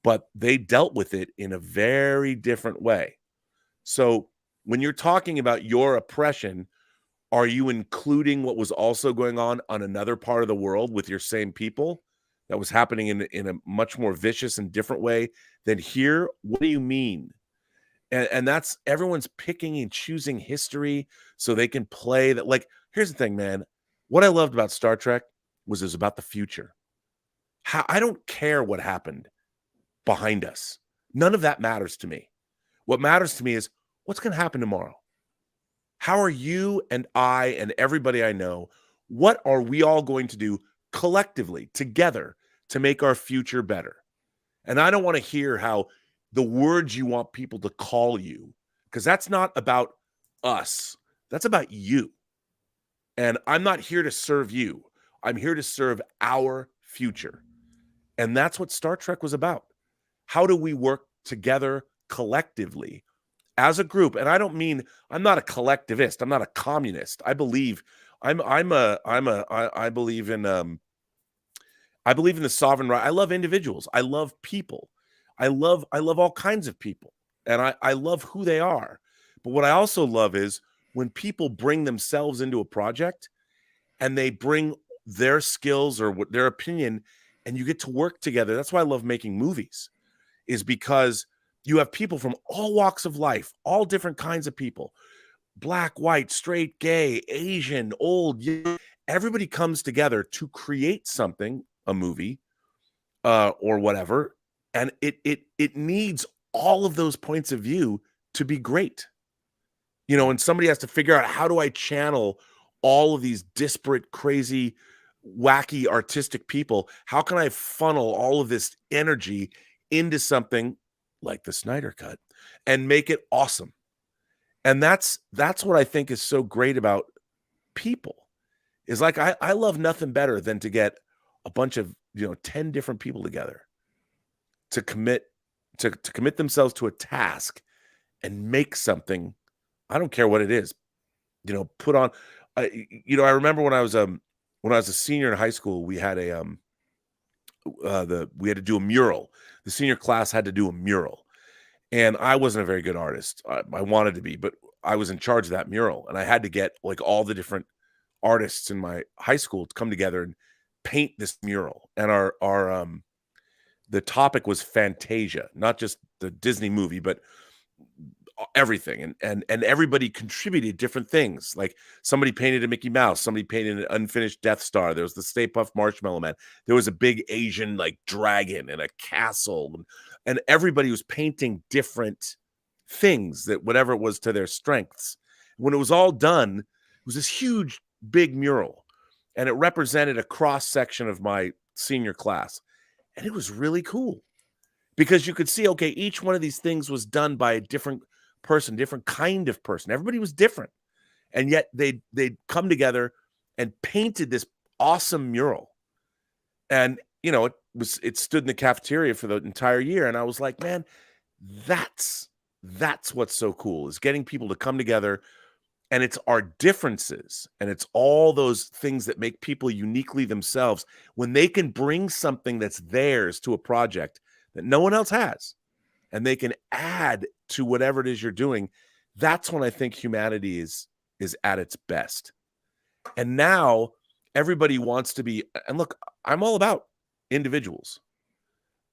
But they dealt with it in a very different way. So when you're talking about your oppression, are you including what was also going on another part of the world with your same people that was happening in a much more vicious and different way than here? What do you mean? And that's, everyone's picking and choosing history so they can play that. Like, here's the thing, man. What I loved about Star Trek was it was about the future. I don't care what happened behind us. None of that matters to me. What matters to me is what's going to happen tomorrow. How are you and I and everybody I know, what are we all going to do collectively together to make our future better? And I don't want to hear how the words you want people to call you, because that's not about us. That's about you. And I'm not here to serve you. I'm here to serve our future. And that's what Star Trek was about. How do we work together collectively as a group? And I don't mean, I'm not a collectivist. I'm not a communist. I believe I believe in the sovereign right. I love individuals. I love people. I love all kinds of people. And I love who they are. But what I also love is when people bring themselves into a project and they bring their skills or their opinion, and you get to work together. That's why I love making movies, is because you have people from all walks of life, all different kinds of people, black, white, straight, gay, Asian, old, young. Everybody comes together to create something, a movie or whatever. And it needs all of those points of view to be great. You know, and somebody has to figure out, how do I channel all of these disparate, crazy, wacky, artistic people? How can I funnel all of this energy into something like the Snyder Cut and make it awesome? And that's what I think is so great about people, is like, I love nothing better than to get a bunch of, 10 different people together to commit themselves to a task and make something. I don't care what it is, put on, I remember when I was a senior in high school, we had we had to do a mural. The senior class had to do a mural. And I wasn't a very good artist. I wanted to be, but I was in charge of that mural. And I had to get like all the different artists in my high school to come together and paint this mural. And the topic was Fantasia, not just the Disney movie, but everything. And everybody contributed different things. Like somebody painted a Mickey Mouse, somebody painted an unfinished Death Star. There was the Stay Puft Marshmallow Man. There was a big Asian like dragon and a castle. And everybody was painting different things, that whatever it was to their strengths. When it was all done, it was this huge, big mural. And it represented a cross section of my senior class. And it was really cool because you could see, okay, each one of these things was done by a different person, different kind of person. Everybody was different. And yet they'd come together and painted this awesome mural. And, it stood in the cafeteria for the entire year. And I was like, man, that's what's so cool, is getting people to come together. And it's our differences, and it's all those things that make people uniquely themselves. When they can bring something that's theirs to a project that no one else has, and they can add to whatever it is you're doing, that's when I think humanity is at its best. And now everybody wants to be, and look, I'm all about individuals.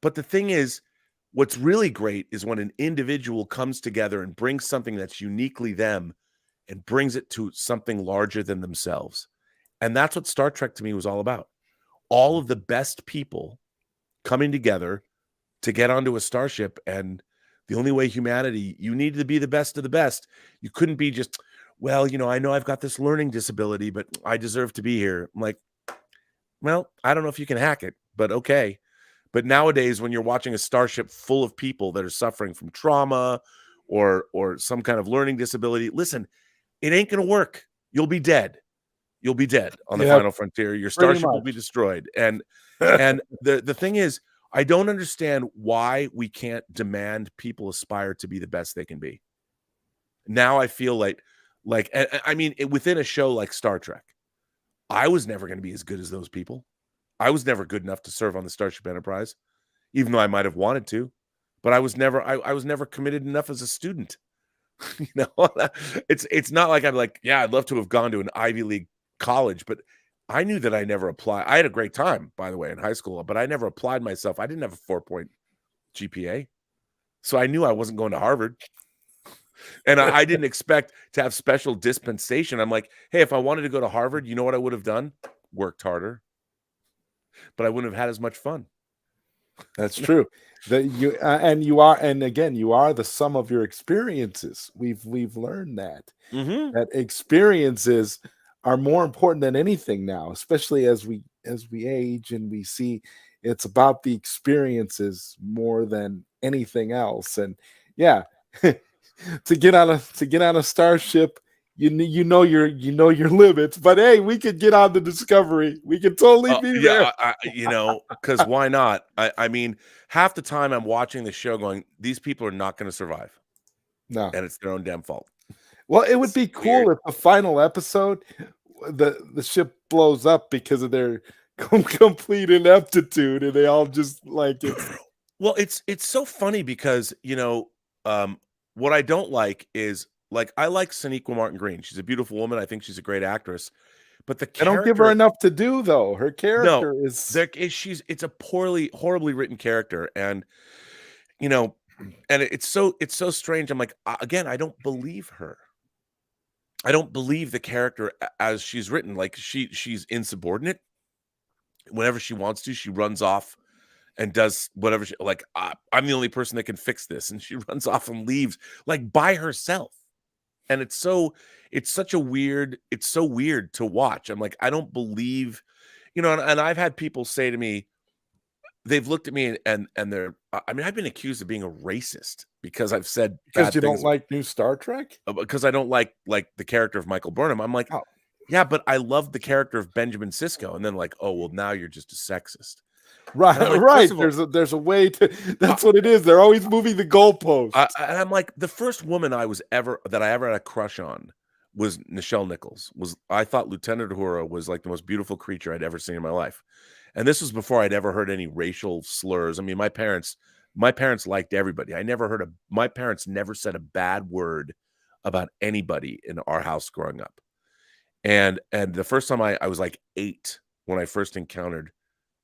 But the thing is, what's really great is when an individual comes together and brings something that's uniquely them and brings it to something larger than themselves. And that's what Star Trek to me was all about. all of the best people coming together to get onto a starship. And the only way humanity, you needed to be the best of the best. You couldn't be just, well, I know I've got this learning disability, but I deserve to be here. I'm like, well, I don't know if you can hack it, but okay. But nowadays, when you're watching a starship full of people that are suffering from trauma or some kind of learning disability, listen, it ain't going to work. You'll be dead. You'll be dead on the final frontier. Your starship will be destroyed. And the thing is, I don't understand why we can't demand people aspire to be the best they can be. Now I feel like I mean, within a show like Star Trek, I was never going to be as good as those people. I was never good enough to serve on the Starship Enterprise, even though I might have wanted to, but I was never committed enough as a student. It's not like I'm like, yeah, I'd love to have gone to an Ivy League college, but I knew that I never applied. I had a great time, by the way, in high school, but I never applied myself. I didn't have a 4-point GPA. So I knew I wasn't going to Harvard. And I didn't expect to have special dispensation. I'm like, hey, if I wanted to go to Harvard, you know what I would have done? Worked harder. But I wouldn't have had as much fun. That's true. That you are the sum of your experiences. We've learned that that experiences are more important than anything now, especially as we age and we see it's about the experiences more than anything else. And yeah, to get on a starship, you know your limits, but hey, we could get on the Discovery. We could totally be there. Because why not? I mean, half the time I'm watching the show going, these people are not going to survive. No, and it's their own damn fault. Well, it would be cool if the final episode, the ship blows up because of their complete ineptitude, and they all just like it. Well, it's so funny because what I don't like is. Like, I like Sonequa Martin Green. She's a beautiful woman. I think she's a great actress. But I don't give her enough to do, though. Her character is it's a horribly written character, and and it's so strange. I'm like, again, I don't believe her. I don't believe the character as she's written. Like, she's insubordinate. Whenever she wants to, she runs off and does whatever. I'm the only person that can fix this, and she runs off and leaves like by herself. And it's so weird to watch. I'm like, I don't believe, and I've had people say to me, they've looked at me and they're, I mean, I've been accused of being a racist because I've said because you don't like new Star Trek? Because I don't like the character of Michael Burnham. I'm like, yeah, but I love the character of Benjamin Sisko. And then like, oh, well, now you're just a sexist. Right, like, right. There's a way to. That's what it is. They're always moving the goalposts. And I'm like, the first woman I ever had a crush on was Nichelle Nichols. I thought Lieutenant Uhura was like the most beautiful creature I'd ever seen in my life, and this was before I'd ever heard any racial slurs. I mean, my parents liked everybody. My parents never said a bad word about anybody in our house growing up, and the first time I was like 8 when I first encountered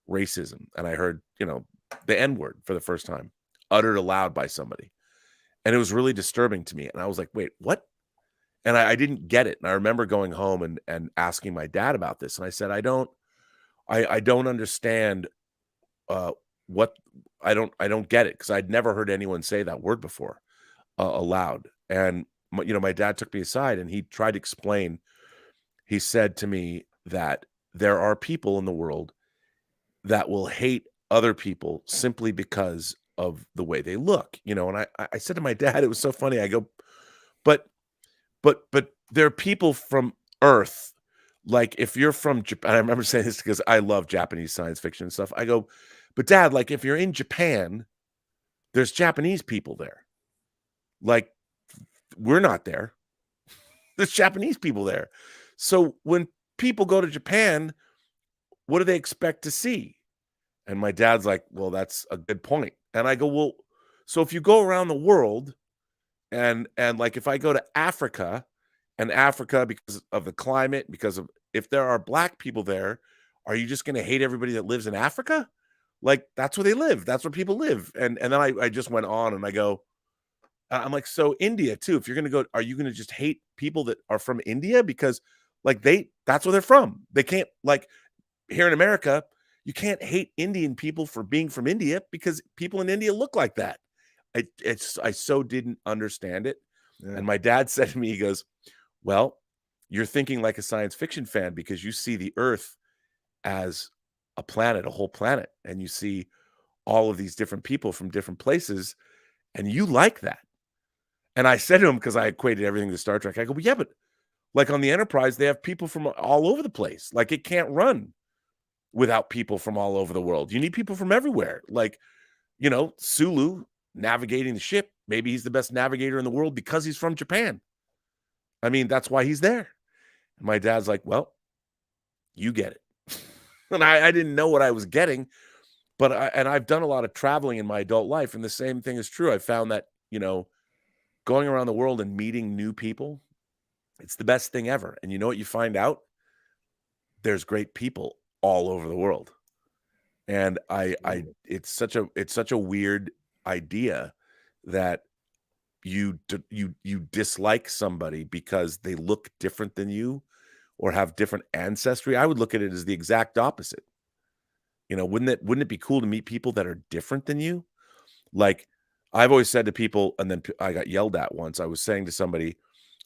racism, and I heard the N-word for the first time uttered aloud by somebody, and it was really disturbing to me. And I was like, wait, what? And I didn't get it. And I remember going home and asking my dad about this, and I said, I don't understand what I don't get it, because I'd never heard anyone say that word before aloud. And my dad took me aside and he tried to explain. He said to me that there are people in the world that will hate other people simply because of the way they look, and I said to my dad, it was so funny. I go, but there are people from Earth. Like, if you're from Japan, I remember saying this because I love Japanese science fiction and stuff. I go, but Dad, like, if you're in Japan, there's Japanese people there. Like, we're not there. There's Japanese people there. So when people go to Japan, what do they expect to see? And my dad's like, well, that's a good point. And I go, well, so if you go around the world and like, if I go to Africa, because of the climate, because of, if there are black people there, are you just going to hate everybody that lives in Africa? Like, that's where they live. That's where people live. And then I just went on and I go, I'm like, so India too, if you're going to go, are you going to just hate people that are from India? Because like that's where they're from. They can't, like, here in America, you can't hate Indian people for being from India because people in India look like that. I so didn't understand it. Yeah. And my dad said to me, he goes, well, you're thinking like a science fiction fan because you see the Earth as a planet, a whole planet, and you see all of these different people from different places, and you like that. And I said to him, because I equated everything to Star Trek, I go, well, yeah, but like on the Enterprise, they have people from all over the place. Like it can't run without people from all over the world. You need people from everywhere. Like, you know, Sulu navigating the ship. Maybe he's the best navigator in the world because he's from Japan. I mean, that's why he's there. And my dad's like, well, you get it. And I didn't know what I was getting, but I've done a lot of traveling in my adult life. And the same thing is true. I found that, you know, going around the world and meeting new people, it's the best thing ever. And you know what you find out? There's great people all over the world. And it's such a weird idea that you dislike somebody because they look different than you or have different ancestry. I would look at it as the exact opposite. You know, wouldn't it be cool to meet people that are different than you? Like I've always said to people, and then I got yelled at once. I was saying to somebody,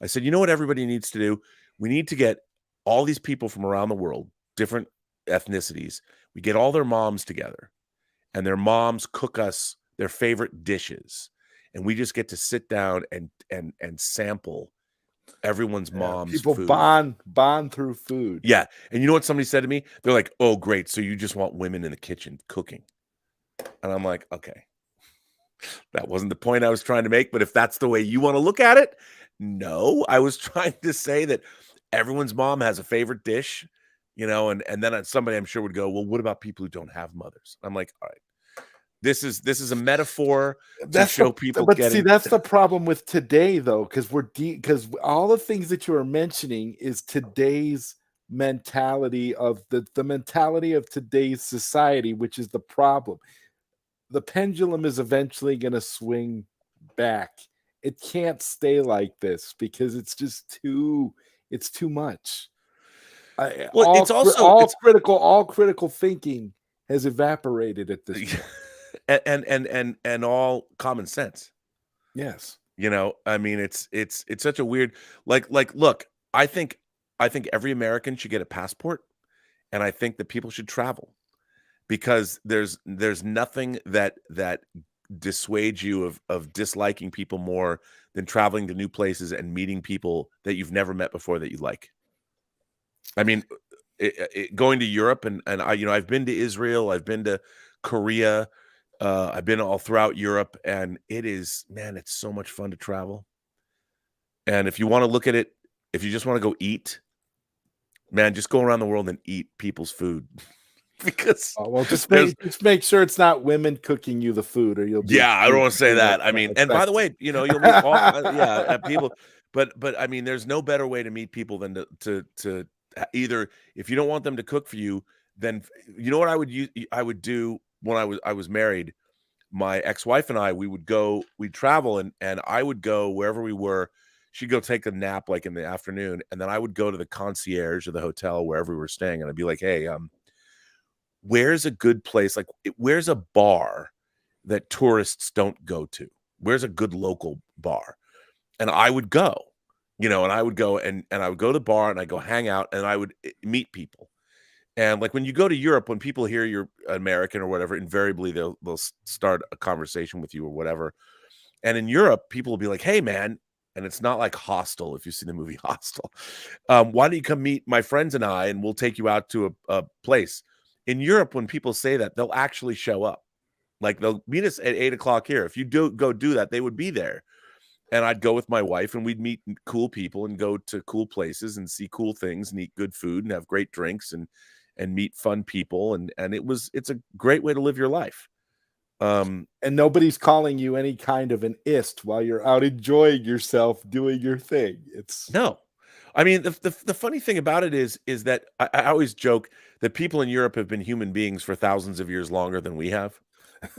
I said, you know what everybody needs to do? We need to get all these people from around the world, different ethnicities. We get all their moms together and their moms cook us their favorite dishes. And we just get to sit down and sample everyone's mom's people food. bond through food. Yeah. And you know what somebody said to me? They're like, oh, great. So you just want women in the kitchen cooking. And I'm like, okay, that wasn't the point I was trying to make. But if that's the way you want to look at it, no, I was trying to say that everyone's mom has a favorite dish, you know, and then somebody I'm sure would go, well, what about people who don't have mothers? I'm like, all right. This is a metaphor to show people. But see, that's the problem with today, though, because because all the things that you are mentioning is today's mentality of the mentality of today's society, which is the problem. The pendulum is eventually going to swing back. It can't stay like this because it's just too much. Well, all critical thinking has evaporated at this point. And all common sense. Yes. You know, I mean, it's such a weird, like, look, I think every American should get a passport, and I think that people should travel because there's nothing that dissuades you of disliking people more than traveling to new places and meeting people that you've never met before that you like. I mean, going to Europe and I, you know, I've been to Israel, I've been to Korea. I've been all throughout Europe, and it is, man, it's so much fun to travel. And if you want to look at it, if you just want to go eat, man, just go around the world and eat people's food. Because just make sure it's not women cooking you the food, or you'll be. Yeah, I don't want to say that. I mean, and by the way, you know, you'll meet all people, but I mean, there's no better way to meet people than to either, if you don't want them to cook for you, then you know what I would do when I was married. My ex-wife and I, we'd travel and I would go wherever we were. She'd go take a nap like in the afternoon, and then I would go to the concierge of the hotel wherever we were staying, and I'd be like, hey, where's a good place? Like, where's a bar that tourists don't go to? Where's a good local bar? And I would go, you know, and I would go and I would go to the bar and I go hang out and I would meet people. And like when you go to Europe, when people hear you're American or whatever, invariably they'll start a conversation with you or whatever. And in Europe, people will be like, hey, man. And it's not like Hostel, if you've seen the movie Hostel. Why don't you come meet my friends and I, and we'll take you out to a place. In Europe, when people say that, they'll actually show up. Like they'll meet us at 8 o'clock here. If you go do that, they would be there. And I'd go with my wife and we'd meet cool people and go to cool places and see cool things and eat good food and have great drinks and meet fun people. And it's a great way to live your life. And nobody's calling you any kind of an ist while you're out enjoying yourself doing your thing. No. I mean, the funny thing about it is that I always joke that people in Europe have been human beings for thousands of years longer than we have.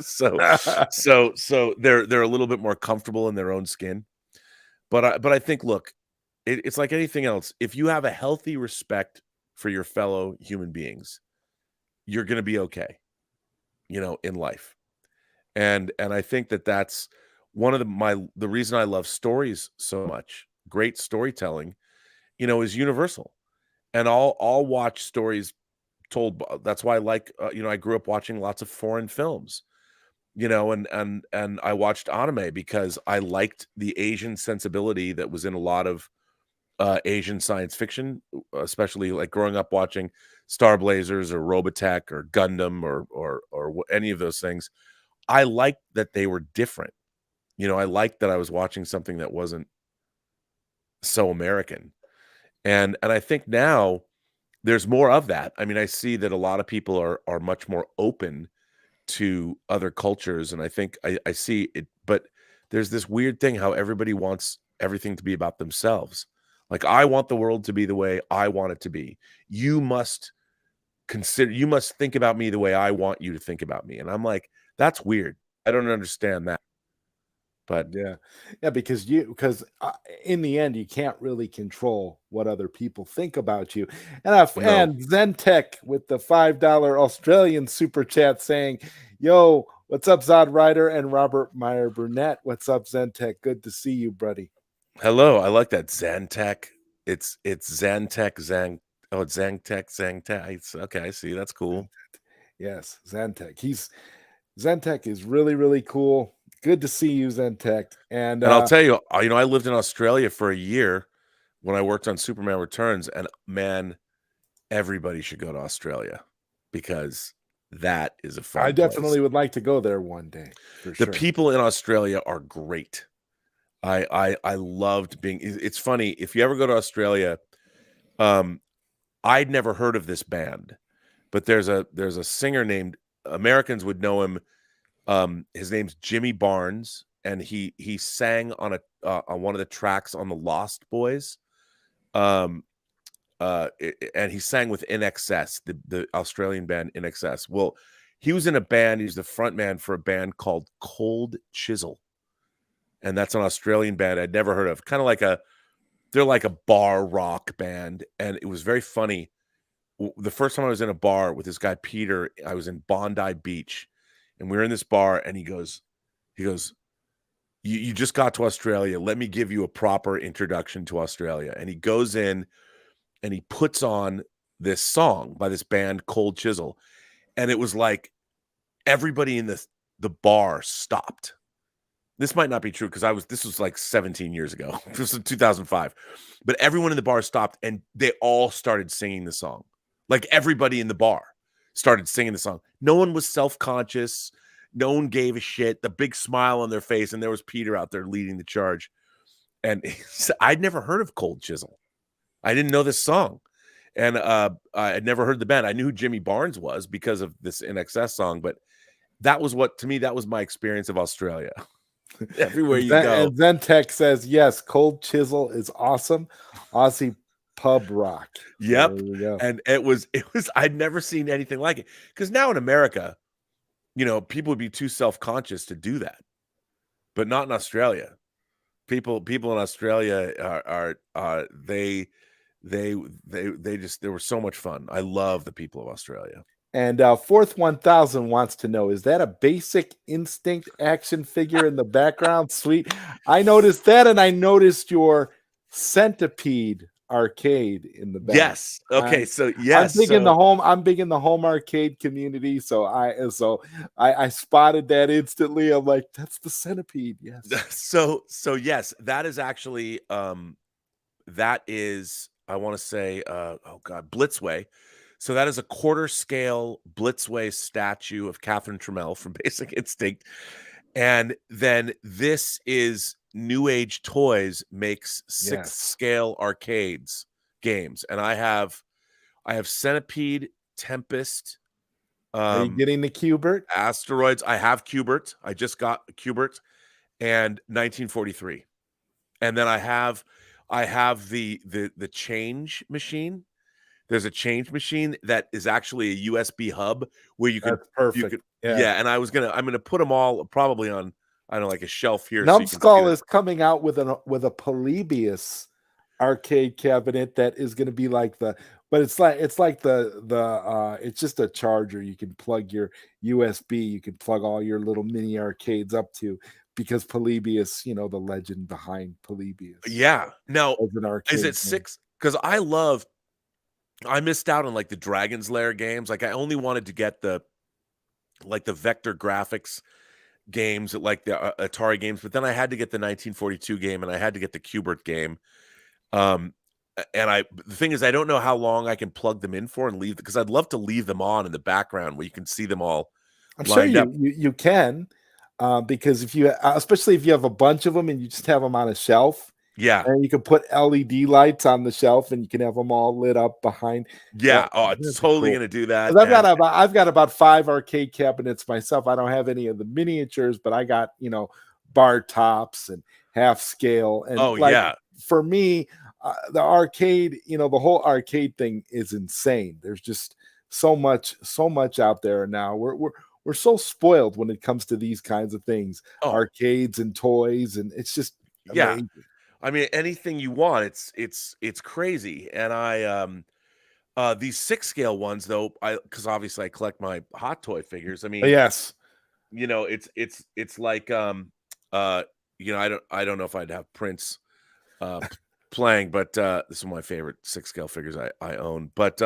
So they're a little bit more comfortable in their own skin. But I think, look, it's like anything else. If you have a healthy respect for your fellow human beings, you're going to be okay, in life. And I think that that's one of the reason I love stories so much. Great storytelling, is universal. And I'll watch stories told. That's why I like, I grew up watching lots of foreign films, and I watched anime because I liked the Asian sensibility that was in a lot of Asian science fiction, especially like growing up watching Star Blazers or Robotech or Gundam or any of those things. I liked that they were different. I liked that I was watching something that wasn't so American. And I think now there's more of that. I mean, I see that a lot of people are much more open to other cultures, and I think I see it, but there's this weird thing how everybody wants everything to be about themselves. Like, I want the world to be the way I want it to be. You must think about me the way I want you to think about me. And I'm like, that's weird. I don't understand that. But yeah, because in the end, you can't really control what other people think about you. And no. and Zentech with the $5 Australian super chat saying, "Yo, what's up, ZodWriter and Robert Meyer Burnett? What's up, Zentech? Good to see you, buddy." Hello, I like that. Zantech. It's Zantech, Zang. Oh, it's Zangtech. Okay, I see. That's cool. Yes, Zentech. Zentech is really, really cool. Good to see you, Zentech. And I'll tell you, I lived in Australia for a year when I worked on Superman Returns, and man, everybody should go to Australia because that is a fun I definitely place. would like to go there one day for The sure. people in Australia are great. I loved being. It's funny, if you ever go to Australia, I'd never heard of this band, but there's a singer named, Americans would know him. His name's Jimmy Barnes, and he sang on one of the tracks on the Lost Boys. And he sang with INXS, the Australian band INXS. Well, he was in a band. He's the front man for a band called Cold Chisel, and that's an Australian band I'd never heard of. They're like a bar rock band, and it was very funny. The first time I was in a bar with this guy Peter, I was in Bondi Beach, and we were in this bar, and he goes, you just got to Australia. Let me give you a proper introduction to Australia. And he goes in and he puts on this song by this band Cold Chisel, and it was like everybody in the bar stopped. This might not be true because this was like 17 years ago. This was in 2005. But everyone in the bar stopped and they all started singing the song. Like, everybody in the bar started singing the song. No one was self-conscious. No one gave a shit. The big smile on their face. And there was Peter out there leading the charge. And I'd never heard of Cold Chisel. I didn't know this song. And I'd never heard the band. I knew who Jimmy Barnes was because of this INXS song. But that was my experience of Australia. Everywhere you go. And Zentech says, yes, Cold Chisel is awesome. Aussie pub rock. Yep. And it was I'd never seen anything like it. Because now in America, people would be too self-conscious to do that. But not in Australia. People in Australia they were so much fun. I love the people of Australia. And Fourth 1000 wants to know, is that a Basic Instinct action figure in the background? Sweet. I noticed that, and I noticed your Centipede arcade in the back. Yes. Okay. Yes. I'm big in the home arcade community. So I spotted that instantly. I'm like, that's the Centipede. Yes. So yes, that is actually that is, I want to say, Blitzway. So that is a quarter scale Blitzway statue of Catherine Trammell from Basic Instinct. And then this is New Age Toys makes 6th scale arcades games. And I have Centipede, Tempest. Are you getting the Q*bert? Asteroids. I have Q*bert. I just got Q*bert and 1943. And then I have the change machine. There's a change machine that is actually a USB hub where you can. That's perfect. And I'm gonna put them all probably on, I don't know, like a shelf here. Numbskull is coming out with a Polybius arcade cabinet that is going to be like the But it's like it's just a charger you can plug your USB, you can plug all your little mini arcades up to, because Polybius, the legend behind Polybius Yeah. Now, as an is arcade it game. 6? Because I missed out on like the Dragon's Lair games. Like I only wanted to get the vector graphics games, like the Atari games, but then I had to get the 1942 game and I had to get the Kubert game. And the thing is, I don't know how long I can plug them in for and leave, because I'd love to leave them on in the background where you can see them all I'm sure lined up. you can, because if you, especially if you have a bunch of them and you just have them on a shelf, Yeah. and you can put LED lights on the shelf and you can have them all lit up behind. Yeah. Oh, I'm That'd be totally cool. going to do that. 'Cause I've got about 5 arcade cabinets myself. I don't have any of the miniatures, but I got, bar tops and half scale. And yeah. for me, the arcade, the whole arcade thing is insane. There's just so much out there now. We're so spoiled when it comes to these kinds of things, arcades and toys, and it's just amazing. I mean, anything you want, it's crazy. And these 6 scale ones though, because obviously I collect my Hot Toy figures. I mean, yes, it's like I don't know if I'd have Prince playing, but this is my favorite 6 scale figures I own. But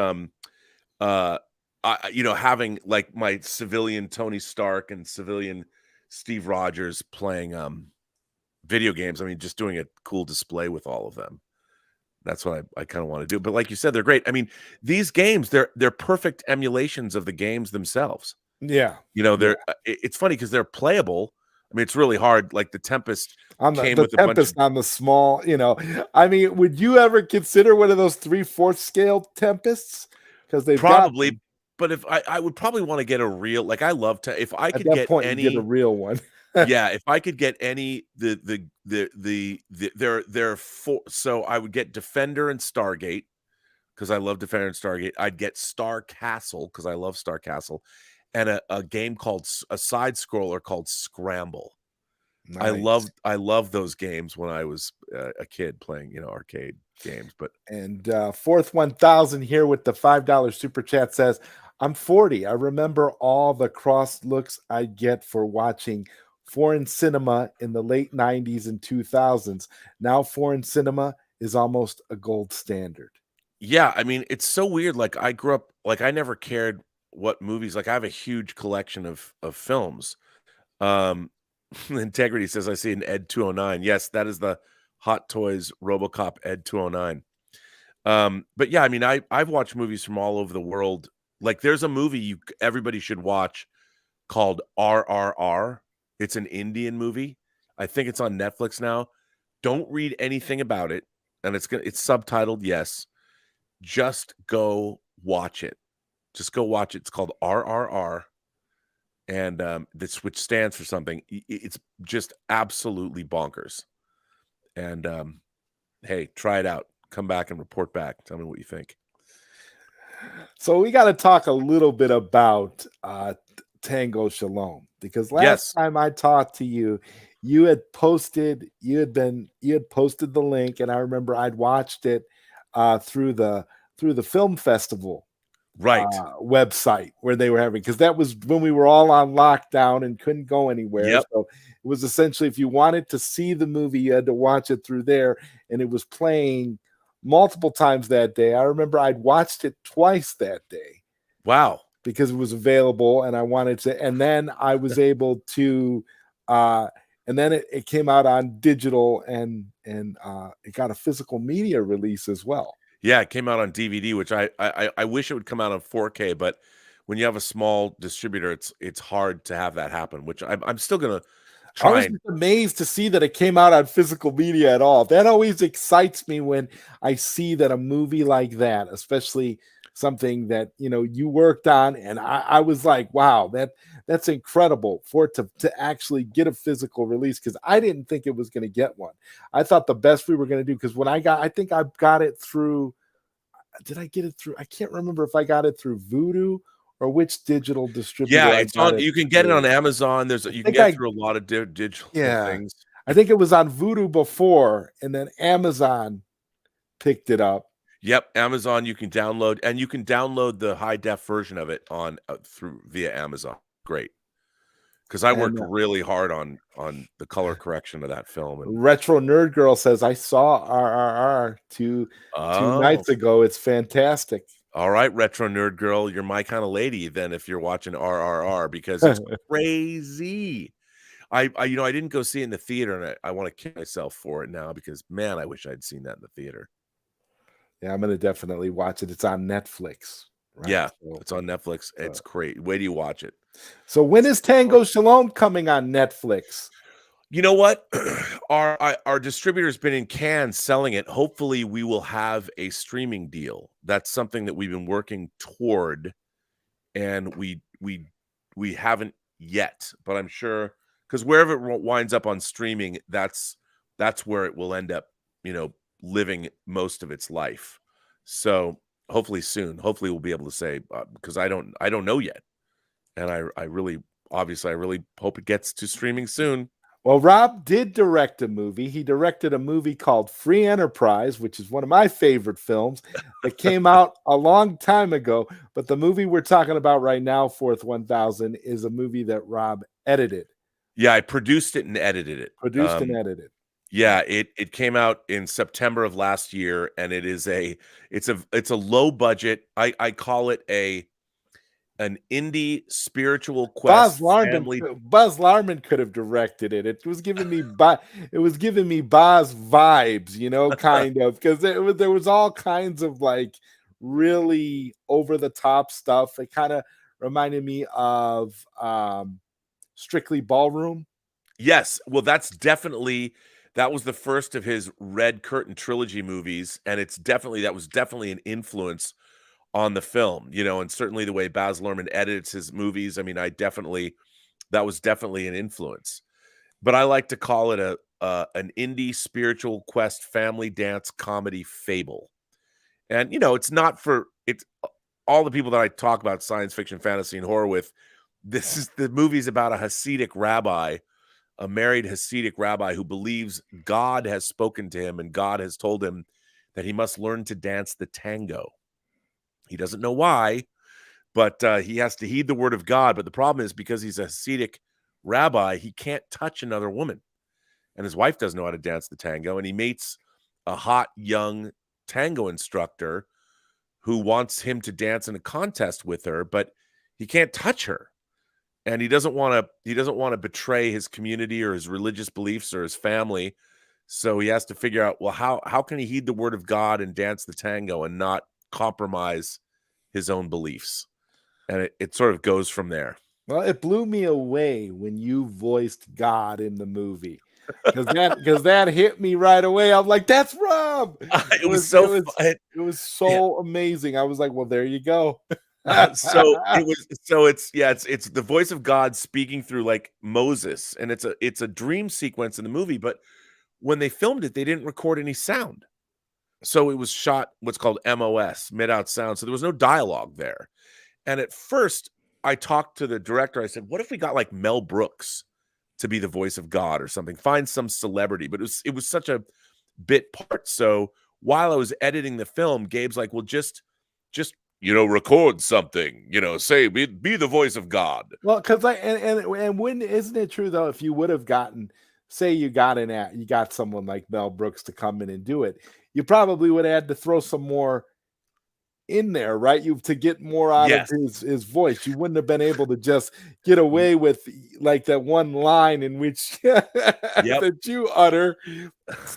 having like my civilian Tony Stark and civilian Steve Rogers playing video games. I mean, just doing a cool display with all of them. That's what I kind of want to do. But like you said, they're great. I mean, these games, they're perfect emulations of the games themselves. Yeah. It's funny because they're playable. I mean, it's really hard. Like the Tempest came with a bunch of, on the small, I mean, would you ever consider one of those 3/4 scale Tempests? Because they probably, but if I would probably want to get a real, like I love to, if I could get any, get a real one. Yeah, if I could get any, there are 4. So I would get Defender and Stargate because I love Defender and Stargate. I'd get Star Castle because I love Star Castle, and a game called a side scroller called Scramble. Nice. I love those games when I was a kid playing arcade games. But Fourth 1000 here with the $5 super chat says, I'm 40. I remember all the cross looks I get for watching foreign cinema in the late 90s and 2000s. Now foreign cinema is almost a gold standard. Yeah, I mean, it's so weird. Like I grew up, like I never cared what movies, like I have a huge collection of films. Integrity says, I see an Ed 209. Yes, that is the Hot Toys RoboCop Ed 209. But yeah, I mean, I've watched movies from all over the world. Like there's a movie everybody should watch called RRR. It's an Indian movie. I think it's on Netflix now. Don't read anything about it, and it's subtitled. Yes, just go watch it. Just go watch it. It's called RRR, and which stands for something. It's just absolutely bonkers. And hey, try it out. Come back and report back. Tell me what you think. So we got to talk a little bit about Tango Shalom, because last time I talked to you, you had posted the link, and I remember I'd watched it through the film festival website where they were having, because that was when we were all on lockdown and couldn't go anywhere. Yep. So it was essentially, if you wanted to see the movie, you had to watch it through there, and it was playing multiple times that day. I remember I'd watched it twice that day. Wow. Because it was available and I wanted to, and then I was able to, and then it came out on digital, and it got a physical media release as well. Yeah, it came out on DVD, which I wish it would come out on 4K, but when you have a small distributor, it's hard to have that happen, which I'm still going to try. I was just amazed to see that it came out on physical media at all. That always excites me when I see that a movie like that, especially something that you worked on, and I was like, wow, that's incredible for it to actually get a physical release, because I didn't think it was going to get one. I thought the best we were going to do, because when I think I got it through, did I get it through, I can't remember if I got it through Vudu or which digital distributor. Yeah, it's on. You can get it on Amazon. You can get through a lot of digital things. I think it was on Vudu before, and then Amazon picked it up. Yep, Amazon. You can download, and you can download the high def version of it on through via Amazon. Great, because I And worked really hard on the color correction of that film. And Retro Nerd Girl says, I saw RRR two oh, nights ago. It's fantastic. all right, Retro Nerd Girl, you're my kind of lady then if you're watching RRR, because it's crazy. I I didn't go see it in the theater, and I want to kill myself for it now because, man, I wish I'd seen that in the theater. Yeah, I'm gonna definitely watch it. It's on Netflix, right? Yeah, So, it's on Netflix. It's great. Wait till you watch it. so when is Tango Shalom coming on Netflix? You know what? Our distributor's been in Cannes selling it. Hopefully, we will have a streaming deal. That's something that we've been working toward, and we haven't yet. But I'm sure, because wherever it winds up on streaming, that's where it will end up. Living most of its life. So hopefully soon. Hopefully, we'll be able to say, because I don't know yet, and I really hope it gets to streaming soon. Well, Rob did direct a movie. He directed a movie called Free Enterprise, which is one of my favorite films that came out a long time ago. But the movie we're talking about right now, Fourth 1000, is a movie that Rob edited. Yeah, I produced it and edited it. Produced and edited. Yeah, it came out in September of last year, and it's a low budget. I call it an indie spiritual quest family. Buzz Larman could have directed it. It was giving me Buzz vibes, kind of, because there was all kinds of like really over the top stuff. It kind of reminded me of Strictly Ballroom. Yes, well, that was the first of his Red Curtain trilogy movies, and that was definitely an influence on the film, and certainly the way Baz Luhrmann edits his movies. I mean, that was definitely an influence. But I like to call it an indie spiritual quest family dance comedy fable. And it's not for it's all the people that I talk about science fiction, fantasy, and horror with. The movie's about a Hasidic rabbi, a married Hasidic rabbi who believes God has spoken to him and God has told him that he must learn to dance the tango. He doesn't know why, but he has to heed the word of God. But the problem is, because he's a Hasidic rabbi, he can't touch another woman. And his wife doesn't know how to dance the tango. And he meets a hot, young tango instructor who wants him to dance in a contest with her, but he can't touch her. And he doesn't want to betray his community or his religious beliefs or his family. So he has to figure out, well, how can he heed the word of God and dance the tango and not compromise his own beliefs? And it sort of goes from there. Well, it blew me away when you voiced God in the movie, because that hit me right away. I'm like, that's Rob. It was so amazing. I was like, well, there you go. It's the voice of God speaking through like Moses, and it's a dream sequence in the movie. But when they filmed it, they didn't record any sound, so it was shot what's called MOS, mid out sound. So there was no dialogue there. And at first, I talked to the director. I said, "What if we got like Mel Brooks to be the voice of God or something? Find some celebrity." But it was such a bit part. So while I was editing the film, Gabe's like, "Well, just record something, say be the voice of God." Well, because and when isn't it true though? If you would have you got someone like Mel Brooks to come in and do it, you probably would have had to throw some more in there, right? To get more out of his voice. You wouldn't have been able to just get away with like that one line in which that you utter.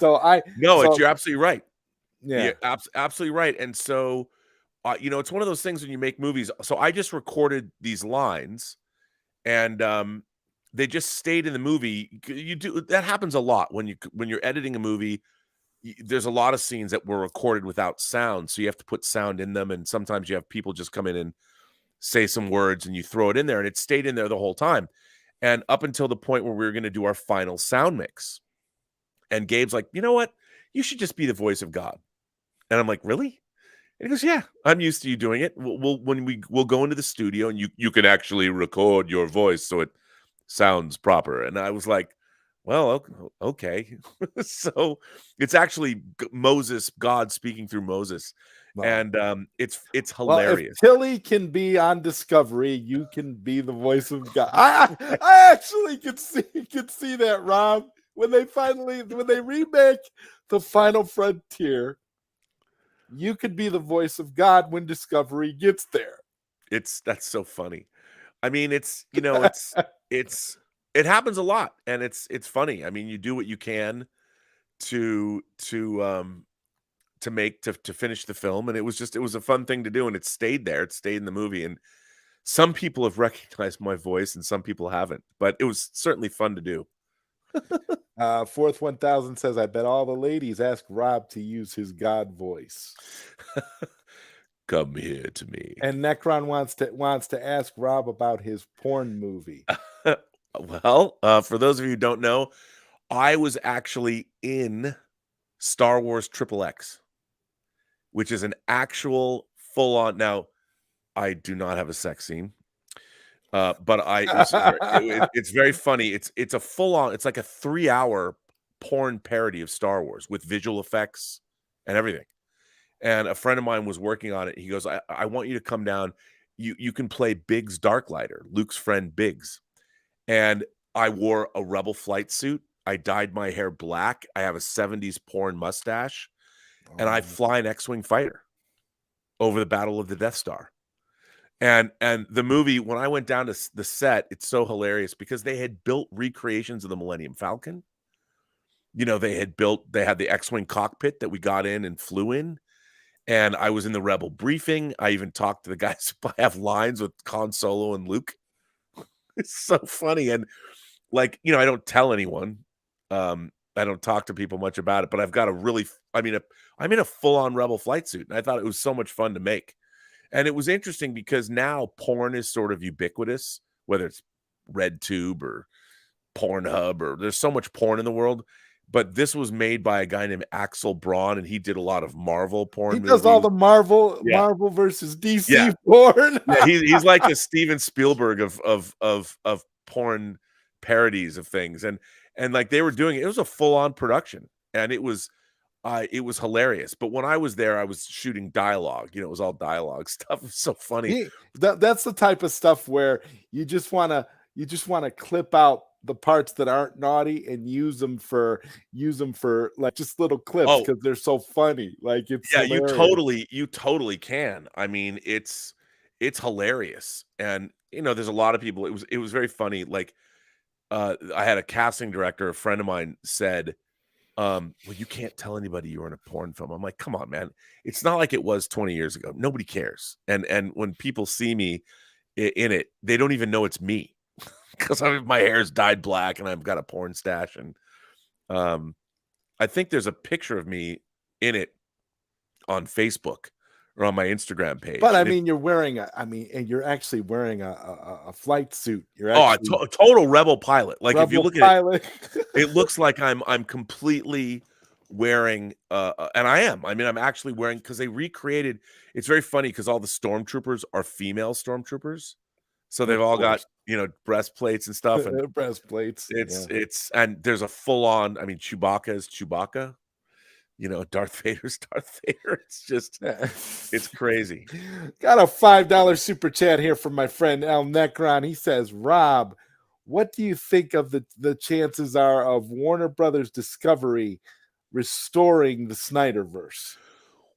You're absolutely right. Yeah, you're absolutely right. And so it's one of those things when you make movies. So I just recorded these lines, and they just stayed in the movie. That happens a lot when you're editing a movie. There's a lot of scenes that were recorded without sound, so you have to put sound in them. And sometimes you have people just come in and say some words, and you throw it in there, and it stayed in there the whole time. And up until the point where we were going to do our final sound mix, and Gabe's like, "You know what? You should just be the voice of God." And I'm like, "Really?" And he goes, "Yeah, I'm used to you doing it. We'll go into the studio, and you can actually record your voice so it sounds proper." And I was like, well, okay. So it's actually Moses, God speaking through Moses. No. And it's Well, if hilarious. Tilly can be on Discovery, you can be the voice of God. I actually can see that, Rob. When they remake The Final Frontier, you could be the voice of God when Discovery gets there. That's so funny. I mean, it happens a lot, and it's funny. I mean, you do what you can to finish the film, and it was a fun thing to do, and it stayed there. It stayed in the movie, and some people have recognized my voice, and some people haven't. But it was certainly fun to do. Fourth 1000 says, I bet all the ladies ask Rob to use his God voice. Come here to me. And Necron wants to ask Rob about his porn movie. Well, for those of you who don't know, I was actually in Star Wars XXX, which is an actual full-on. Now, I do not have a sex scene, but it's very funny. It's a full-on. It's like a 3-hour porn parody of Star Wars with visual effects and everything. And a friend of mine was working on it. He goes, I want you to come down. You can play Biggs Darklighter, Luke's friend Biggs. And I wore a Rebel flight suit. I dyed my hair black. I have a 70s porn mustache. And I fly an X-Wing fighter over the Battle of the Death Star. And the movie, when I went down to the set, it's so hilarious because they had built recreations of the Millennium Falcon. You know, they had the X-Wing cockpit that we got in and flew in. And I was in the Rebel briefing. I even talked to the guys who have lines with Han Solo and Luke. It's so funny. And like, you know, I don't tell anyone. I don't talk to people much about it, but I've got I'm in a full-on Rebel flight suit. And I thought it was so much fun to make. And it was interesting because now porn is sort of ubiquitous, whether it's RedTube or Pornhub, or there's so much porn in the world. But this was made by a guy named Axel Braun, and he did a lot of Marvel porn. He does all the Marvel versus DC porn. Yeah, he's like the Steven Spielberg of porn parodies of things, and like they were doing it was a full on production, and it was hilarious. But when I was there, I was shooting dialogue. You know, it was all dialogue stuff. It was so funny. That's the type of stuff where you just want to clip out the parts that aren't naughty and use them for like just little clips because they're so funny. Like it's hilarious. you totally can. I mean, it's hilarious. And you know, there's a lot of people. It was very funny. Like I had a casting director, a friend of mine said, well, you can't tell anybody you were in a porn film. I'm like, come on, man. It's not like it was 20 years ago. Nobody cares. And when people see me in it, they don't even know it's me. Because my hair's dyed black and I've got a porn stash, and I think there's a picture of me in it on Facebook or on my Instagram page. But I mean, and you're actually wearing a flight suit. You're a total Rebel pilot. Like if you look at it, it looks like I'm completely wearing and I am. I mean, I'm actually wearing, because they recreated. It's very funny because all the stormtroopers are female stormtroopers. So they've all got, you know, breastplates and stuff, and breastplates. It's and there's a full on. I mean, Chewbacca is Chewbacca, you know, Darth Vader's Darth Vader. It's just, it's crazy. Got a $5 super chat here from my friend El Necron. He says, Rob, what do you think of the chances are of Warner Brothers Discovery restoring the Snyderverse?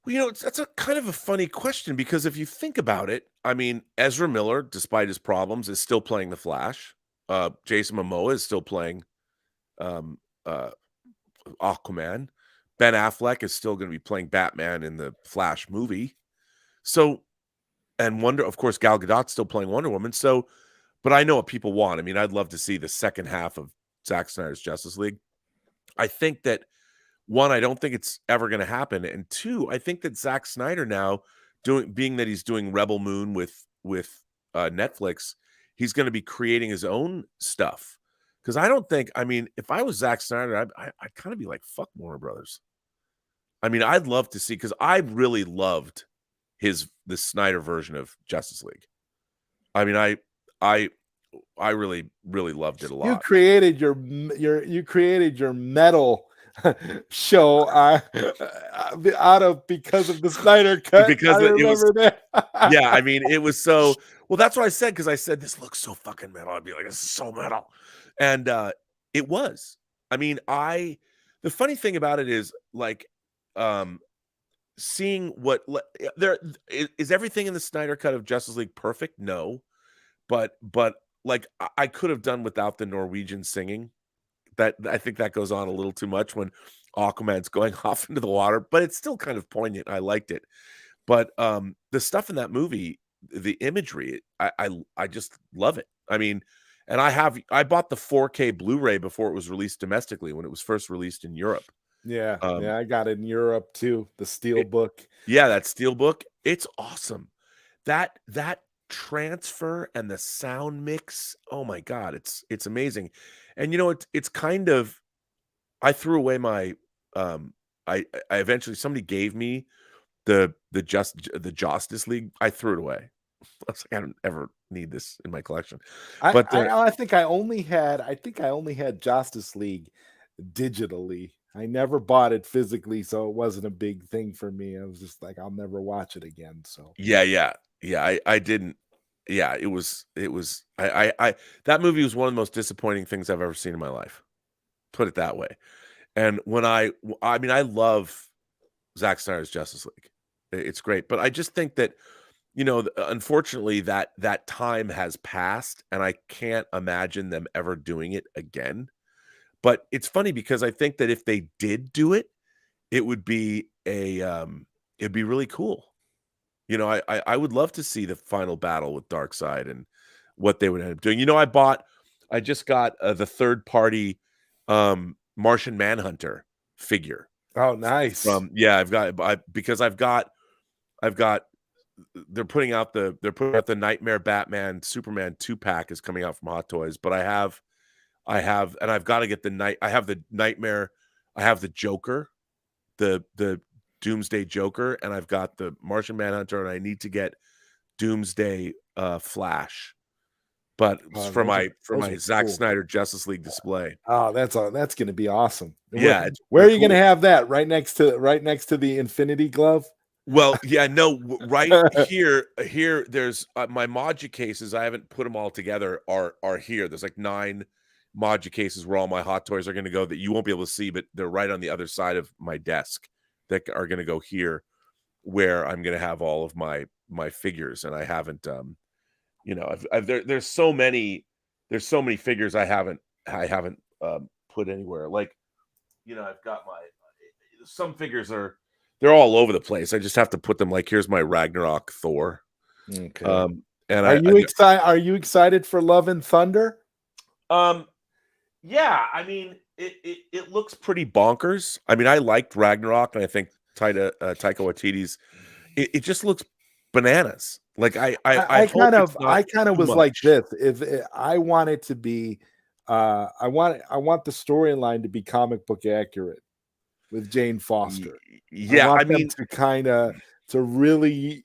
Well, you know, that's a kind of a funny question, because if you think about it, I mean, Ezra Miller, despite his problems, is still playing the Flash. Jason Momoa is still playing Aquaman. Ben Affleck is still going to be playing Batman in the Flash movie. So, and of course, Gal Gadot's still playing Wonder Woman. So, but I know what people want. I mean, I'd love to see the second half of Zack Snyder's Justice League. I think that, one, I don't think it's ever going to happen. And two, I think that Zack Snyder now, being that he's doing Rebel Moon with Netflix, he's going to be creating his own stuff. Because I don't think, I mean, if I was Zack Snyder, I'd kind of be like, fuck Warner Brothers. I mean, I'd love to see, because I really loved the Snyder version of Justice League. I mean, I really loved it a You lot. created your metal show because of the Snyder Cut. I Because it was, remember that. yeah, I mean, it was so, well, that's what I said, because I said, this looks so fucking metal. I'd be like, this is so metal. And it was. I mean, the funny thing about it is, like, seeing what there is everything in the Snyder Cut of Justice League perfect? No. But like, I could have done without the Norwegian singing. That, I think that goes on a little too much when Aquaman's going off into the water, but it's still kind of poignant. I liked it. But the stuff in that movie, the imagery, I just love it. I mean, and I bought the 4K Blu-ray before it was released domestically, when it was first released in Europe. Yeah, I got it in Europe too. The Steelbook. Yeah, that Steelbook, it's awesome. That transfer and the sound mix, oh my God, it's amazing. And it's kind of, I threw away my I eventually, somebody gave me the Justice League. I threw it away. I was like, I don't ever need this in my collection. But I think I only had Justice League digitally. I never bought it physically, so it wasn't a big thing for me. I was just like, I'll never watch it again. So yeah. I didn't. Yeah, it was. I that movie was one of the most disappointing things I've ever seen in my life. Put it that way. And when I mean, I love Zack Snyder's Justice League. It's great, but I just think that, unfortunately, that time has passed, and I can't imagine them ever doing it again. But it's funny, because I think that if they did do it, it would be it'd be really cool. I would love to see the final battle with Darkseid and what they would end up doing. I just got the third party Martian Manhunter figure. Oh, nice. They're putting out the Nightmare Batman Superman 2-pack is coming out from Hot Toys, but I have and I've got to get I have the Nightmare, I have the Joker, the Doomsday Joker, and I've got the Martian Manhunter, and I need to get Doomsday Flash. But for my Zack Snyder Justice League display. Oh, that's going to be awesome. Yeah. Where are you going to have that? Right next to the Infinity Glove? Well, yeah, no, right here, there's my Modular cases. I haven't put them all together. Are here. There's like 9 Modular cases where all my Hot Toys are going to go, that you won't be able to see, but they're right on the other side of my desk, that are going to go here, where I'm going to have all of my figures. And I haven't, there's so many figures I haven't put anywhere. Like, I've got some figures they're all over the place. I just have to put them, like, here's my Ragnarok Thor. Okay. And are you excited for Love and Thunder? Yeah, I mean, it looks pretty bonkers. I mean, I liked Ragnarok, and I think Taika Waititi's, it just looks bananas. Like, I kind of was like this. If I want it to be, I want the storyline to be comic book accurate with Jane Foster. Yeah, I mean, to really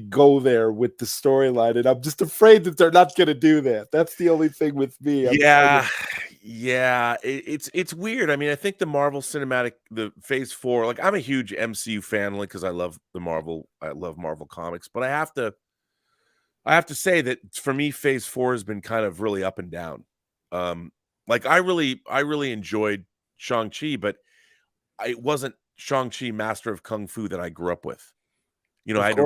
go there with the storyline, and I'm just afraid that they're not going to do that. That's the only thing with me. Yeah, it's weird. I mean, I think the Marvel Cinematic, the Phase 4, like, I'm a huge MCU fan, like, because I love Marvel comics, but I have to say that for me, Phase 4 has been kind of really up and down. Like, I really enjoyed Shang-Chi, but it wasn't Shang-Chi Master of Kung Fu that I grew up with. I had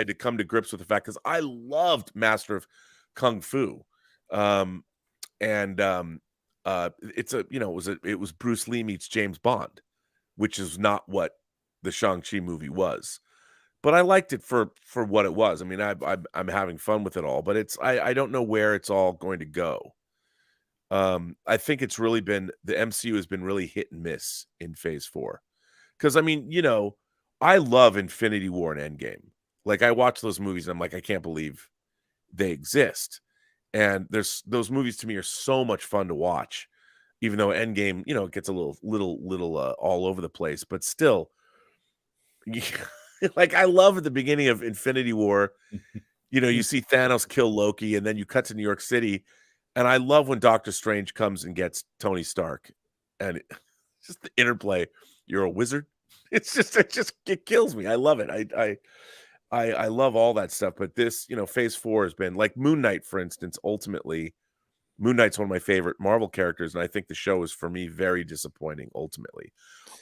to come to grips with the fact, because I loved Master of Kung Fu. It was Bruce Lee meets James Bond, which is not what the Shang-Chi movie was. But I liked it for what it was. I mean, I'm having fun with it all, but I don't know where it's all going to go. I think it's really been, the MCU has been really hit and miss in Phase 4. Because, I mean, I love Infinity War and Endgame. Like, I watch those movies and I'm like, I can't believe they exist. And those movies to me are so much fun to watch, even though Endgame, it gets a little all over the place, but still, like, I love at the beginning of Infinity War, You know, you see Thanos kill Loki, and then you cut to New York City, and I love when Doctor Strange comes and gets Tony Stark, and just the interplay. You're a wizard. It kills me. I love it. I love all that stuff. But this, you know, Phase 4 has been like Moon Knight, for instance. Ultimately, Moon Knight's one of my favorite Marvel characters, and I think the show is, for me, very disappointing. Ultimately,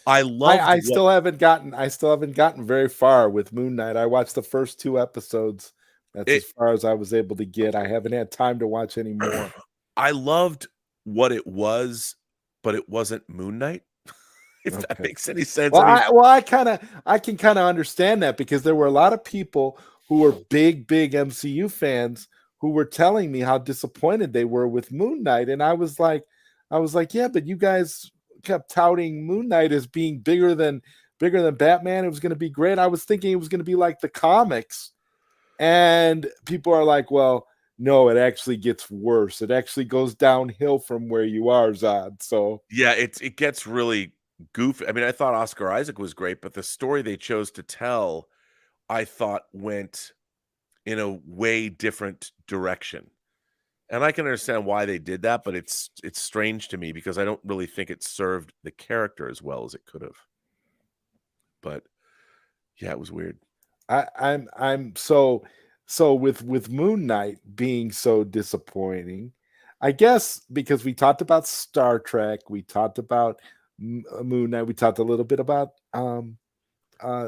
I still haven't gotten very far with Moon Knight. I watched the first 2 episodes. That's as far as I was able to get. I haven't had time to watch any more. I loved what it was, but it wasn't Moon Knight. If that makes any sense. Well, I can kind of understand that, because there were a lot of people who were big MCU fans who were telling me how disappointed they were with Moon Knight, and I was like, yeah, but you guys kept touting Moon Knight as being bigger than Batman. It was going to be great. I was thinking it was going to be like the comics, and people are like, well, no, it actually gets worse. It actually goes downhill from where you are, Zod. So yeah, it gets really goofy. I mean, I thought Oscar Isaac was great, but the story they chose to tell, I thought, went in a way different direction. And I can understand why they did that, but it's strange to me, because I don't really think it served the character as well as it could have. But yeah, it was weird. I'm so with Moon Knight being so disappointing, I guess because we talked about Star Trek, we talked about Moon Knight, we talked a little bit about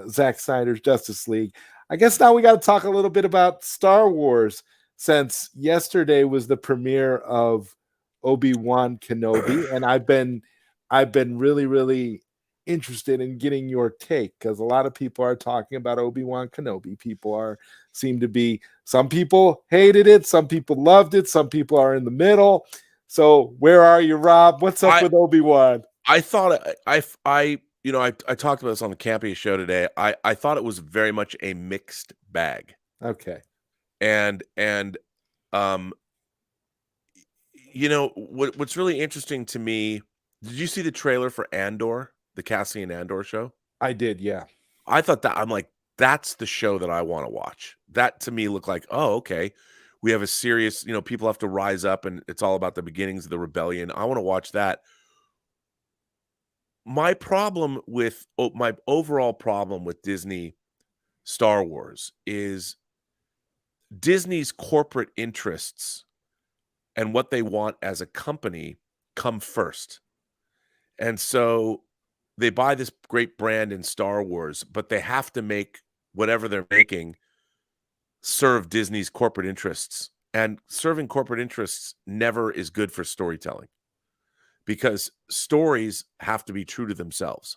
Zack Snyder's Justice League. I guess now we got to talk a little bit about Star Wars, since yesterday was the premiere of Obi-Wan Kenobi, and I've been really interested in getting your take, because a lot of people are talking about Obi-Wan Kenobi. Some people hated it, some people loved it, some people are in the middle. So where are you, Rob? What's up with Obi-Wan? I thought I talked about this on the Campy show today. I thought it was very much a mixed bag. Okay. And you know, what's really interesting to me, did you see the trailer for Andor, the Cassian Andor show? I did, yeah. I thought that, I'm like, that's the show that I want to watch. That to me looked like, oh, okay, we have a serious, you know, people have to rise up, and it's all about the beginnings of the rebellion. I want to watch that. My overall problem with Disney Star Wars is Disney's corporate interests and what they want as a company come first. And so they buy this great brand in Star Wars, but they have to make whatever they're making serve Disney's corporate interests. And serving corporate interests never is good for storytelling, because stories have to be true to themselves.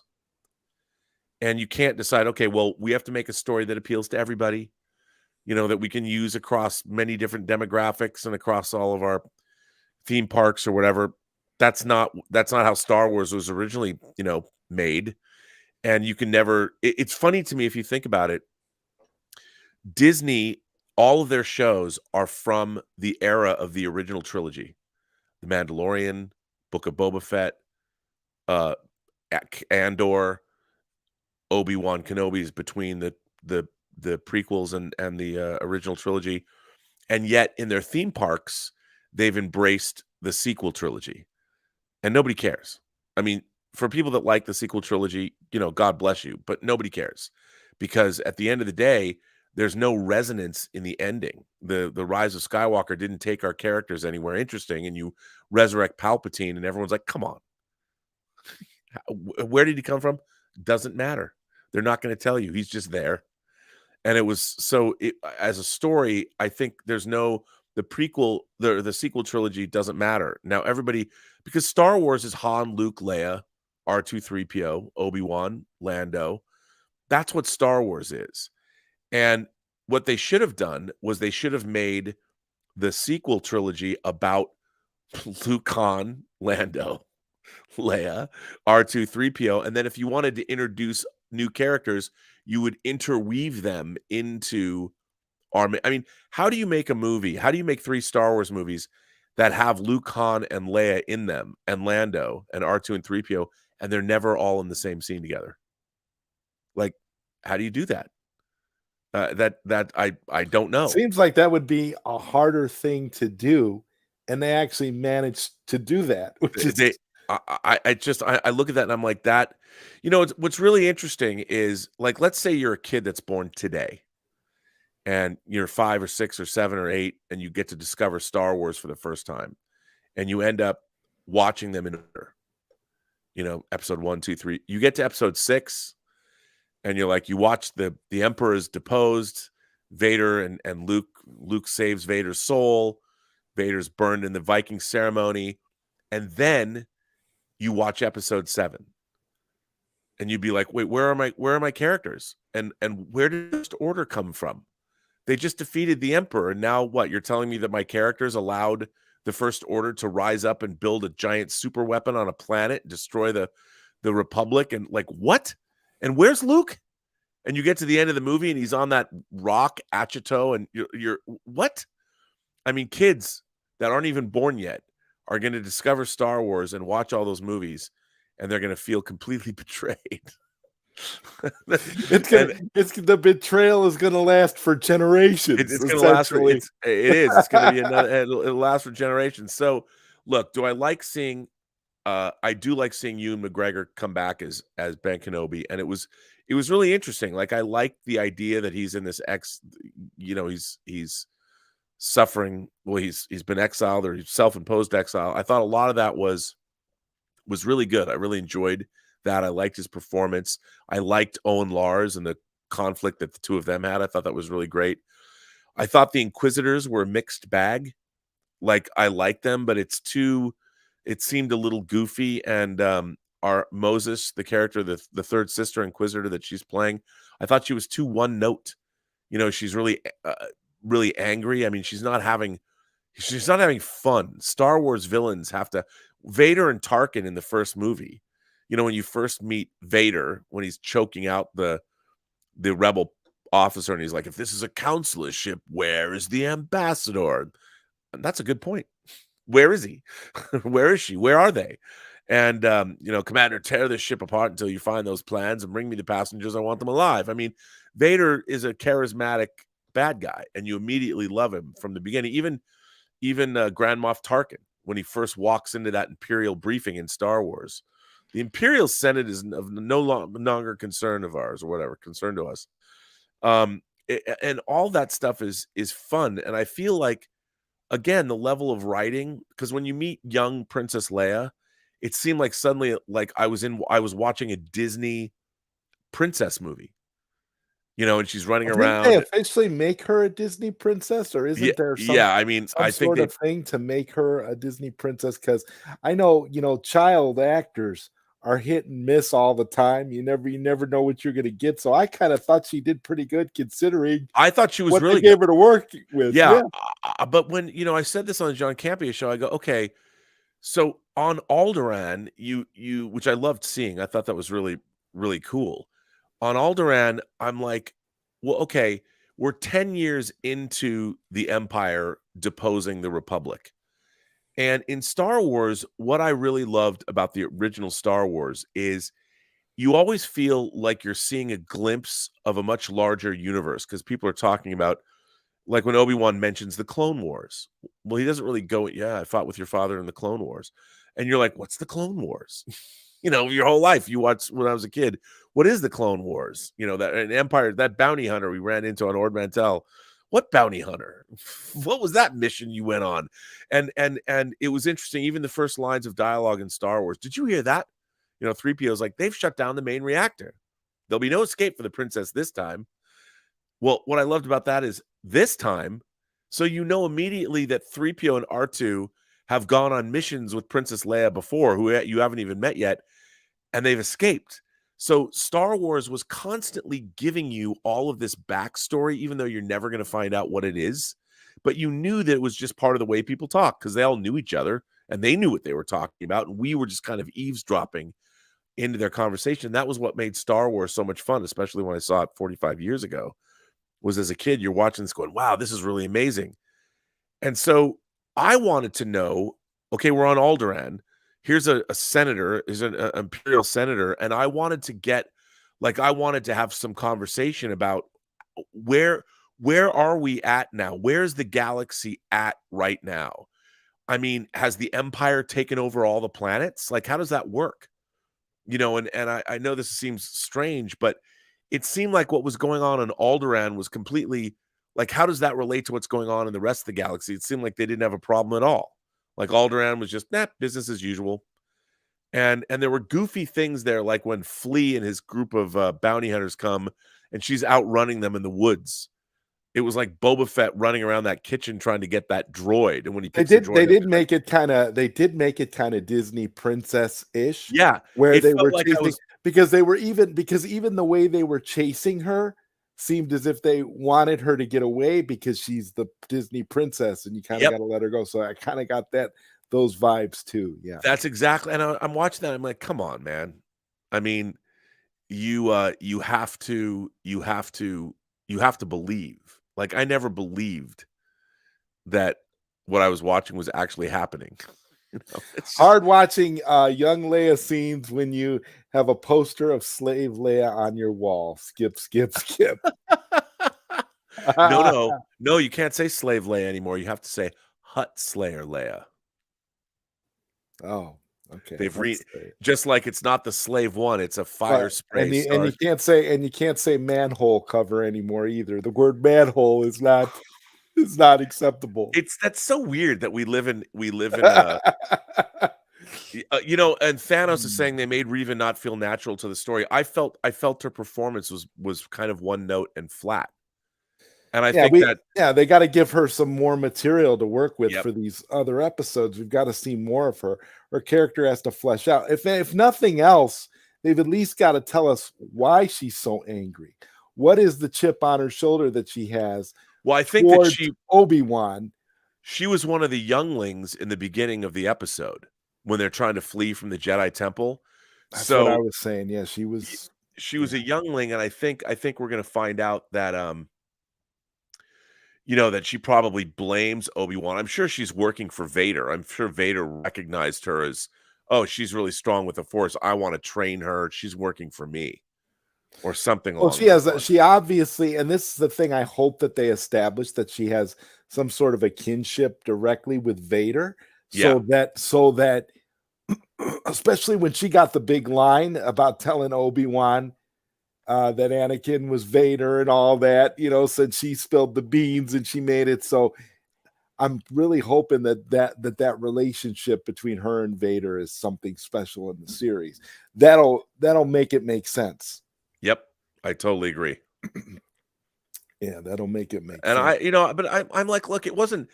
And you can't decide, okay, well, we have to make a story that appeals to everybody, you know, that we can use across many different demographics and across all of our theme parks or whatever. That's not how Star Wars was originally, you know, made. And you can never, it's funny to me, if you think about it, Disney, all of their shows are from the era of the original trilogy. The Mandalorian, Book of Boba Fett, Andor, Obi-Wan Kenobi is between the prequels and the original trilogy. And yet in their theme parks, they've embraced the sequel trilogy. And nobody cares. I mean, for people that like the sequel trilogy, you know, God bless you, but nobody cares, because at the end of the day, there's no resonance in the ending. The Rise of Skywalker didn't take our characters anywhere interesting, and you resurrect Palpatine, and everyone's like, come on. Where did he come from? Doesn't matter. They're not going to tell you. He's just there. And it was so, as a story, I think there's no, the sequel trilogy doesn't matter. Now everybody, because Star Wars is Han, Luke, Leia, R2-3PO, Obi-Wan, Lando. That's what Star Wars is. And what they should have done was they should have made the sequel trilogy about Luke, Han, Lando, Leia, R2-3PO. And then if you wanted to introduce new characters, you would interweave them into I mean, how do you make a movie? How do you make 3 Star Wars movies that have Luke, Han, and Leia in them, and Lando, and R2 and 3PO, and they're never all in the same scene together? Like, how do you do that? That I don't know. Seems like that would be a harder thing to do, and they actually managed to do that, which is They I look at that and I'm like that. What's really interesting is, like, let's say you're a kid that's born today, and you're 5 or 6 or 7 or 8, and you get to discover Star Wars for the first time, and you end up watching them in order. Episode 1, 2, 3. You get to episode 6, and you're like, you watch the Emperor is deposed, Vader and Luke saves Vader's soul, Vader's burned in the Viking ceremony, and then you watch episode 7, and you'd be like, wait, where are my characters, and where did this order come from? They just defeated the Emperor, and now what? You're telling me that my characters allowed the First Order to rise up and build a giant super weapon on a planet and destroy the Republic? And like, what? And where's Luke? And you get to the end of the movie and he's on that rock, Achito, and you're what? I mean, kids that aren't even born yet are going to discover Star Wars and watch all those movies, and they're going to feel completely betrayed. The betrayal is going to last for generations. It's going to last for it's going to be it'll last for generations. So, look, do I like seeing? I do like seeing Ewan McGregor come back as Ben Kenobi, and it was really interesting. Like, I like the idea that he's in this he's suffering. Well, he's been exiled, or he's self-imposed exile. I thought a lot of that was really good. I really enjoyed that. I liked his performance. I liked Owen Lars and the conflict that the two of them had. I thought that was really great. I thought the Inquisitors were a mixed bag. Like, I like them, but it seemed a little goofy. And our Moses, the character, the third sister Inquisitor that she's playing, I thought she was too one note. She's really really angry. I mean, she's not having fun. Star Wars villains have to. Vader and Tarkin in the first movie, when you first meet Vader, when he's choking out the rebel officer, and he's like, if this is a consular ship, where is the ambassador? And that's a good point. Where is he? Where is she? Where are they? And Commander, tear this ship apart until you find those plans and bring me the passengers. I want them alive. I mean, Vader is a charismatic bad guy, and you immediately love him from the beginning. Even Grand Moff Tarkin, when he first walks into that Imperial briefing in Star Wars. The Imperial Senate is no longer concern of ours, or whatever, concern to us. And all that stuff is fun. And I feel like, again, the level of writing, because when you meet young Princess Leia, it seemed like suddenly, like I was watching a Disney princess movie, and she's running around. They officially make her a Disney princess, or isn't there some, I mean, I think sort of thing to make her a Disney princess? Because I know, child actors are hit and miss all the time. You never know what you're going to get. So I kind of thought she did pretty good, considering I thought she was what really they gave her to work with. Yeah. But when I said this on the John Campea show, I go, okay, so on Alderaan, you which I loved seeing. I thought that was really, really cool. On Alderaan, I'm like, well, okay, we're 10 years into the Empire deposing the Republic. And in Star Wars, what I really loved about the original Star Wars is you always feel like you're seeing a glimpse of a much larger universe, because people are talking about, like when Obi-Wan mentions the Clone Wars. Well, he doesn't really go, yeah, I fought with your father in the Clone Wars. And you're like, what's the Clone Wars? Your whole life, you watched when I was a kid. What is the Clone Wars? That an Empire, that bounty hunter we ran into on Ord Mantell. What bounty hunter? What was that mission you went on? And it was interesting. Even the first lines of dialogue in Star Wars. Did you hear that? 3PO's like, they've shut down the main reactor. There'll be no escape for the princess this time. Well, what I loved about that is this time, so immediately that 3PO and R2 have gone on missions with Princess Leia before, who you haven't even met yet, and they've escaped. So Star Wars was constantly giving you all of this backstory, even though you're never going to find out what it is. But you knew that it was just part of the way people talk, because they all knew each other and they knew what they were talking about. And we were just kind of eavesdropping into their conversation. That was what made Star Wars so much fun, especially when I saw it 45 years ago, was as a kid, you're watching this going, wow, this is really amazing. And so I wanted to know, okay, we're on Alderaan. Here's a senator, is an imperial senator, and I wanted to have some conversation about where are we at now? Where's the galaxy at right now? I mean, has the Empire taken over all the planets? Like, how does that work? And I know this seems strange, but it seemed like what was going on in Alderaan was completely like, how does that relate to what's going on in the rest of the galaxy? It seemed like they didn't have a problem at all. Like Alderaan was just business as usual. And there were goofy things there, like when Flea and his group of bounty hunters come, and she's outrunning them in the woods. It was like Boba Fett running around that kitchen trying to get that droid, and when he picks the droid They up, did make it kind of Disney princess-ish, yeah, where it they felt were like I chasing was because even the way they were chasing her seemed as if they wanted her to get away because she's the Disney princess and you kind of yep, got to let her go. So I kind of got those vibes too. Yeah. that's exactly, and I'm watching that, I'm like, "Come on, man." I mean, you have to believe. Like, I never believed that what I was watching was actually happening. It's just Hard watching young Leia scenes when you have a poster of slave Leia on your wall. Skip, skip, skip. No, no. No, you can't say Slave Leia anymore. You have to say Hut Slayer Leia. Oh, okay. They've That's great. just like it's not the Slave One, it's a fire But spray and start. you can't say manhole cover anymore either. The word manhole is not acceptable. That's so weird that we live in and Thanos is saying they made Reva not feel natural to the story. I felt her performance was kind of one note and flat. And I think that They got to give her some more material to work with yep, for these other episodes. We've got to see more of her. Her character has to flesh out. If nothing else, they've at least got to tell us why she's so angry. What is the chip on her shoulder that she has well, I think that towards Obi-Wan? she was one of the younglings in the beginning of the episode when they're trying to flee from the Jedi Temple. That's what I So was saying. Yeah, she y was. she was Yeah. a youngling, and I think we're gonna find out that, that she probably blames Obi-Wan. I'm sure she's working for Vader. I'm sure Vader recognized her as, "Oh, she's really strong with the Force. I wanna train her. She's working for me," or something Well, along those lines. she obviously, and this is the thing I hope that they establish, that she has some sort of a kinship directly with Vader, Yeah. so that especially when she got the big line about telling Obi-Wan that Anakin was Vader and all that, since she spilled the beans and she made it. So I'm really hoping that relationship between her and Vader is something special in the series. That'll make it make sense. Yep. I totally agree. Yeah, that'll make it make And sense. but I'm like, "Look, it wasn't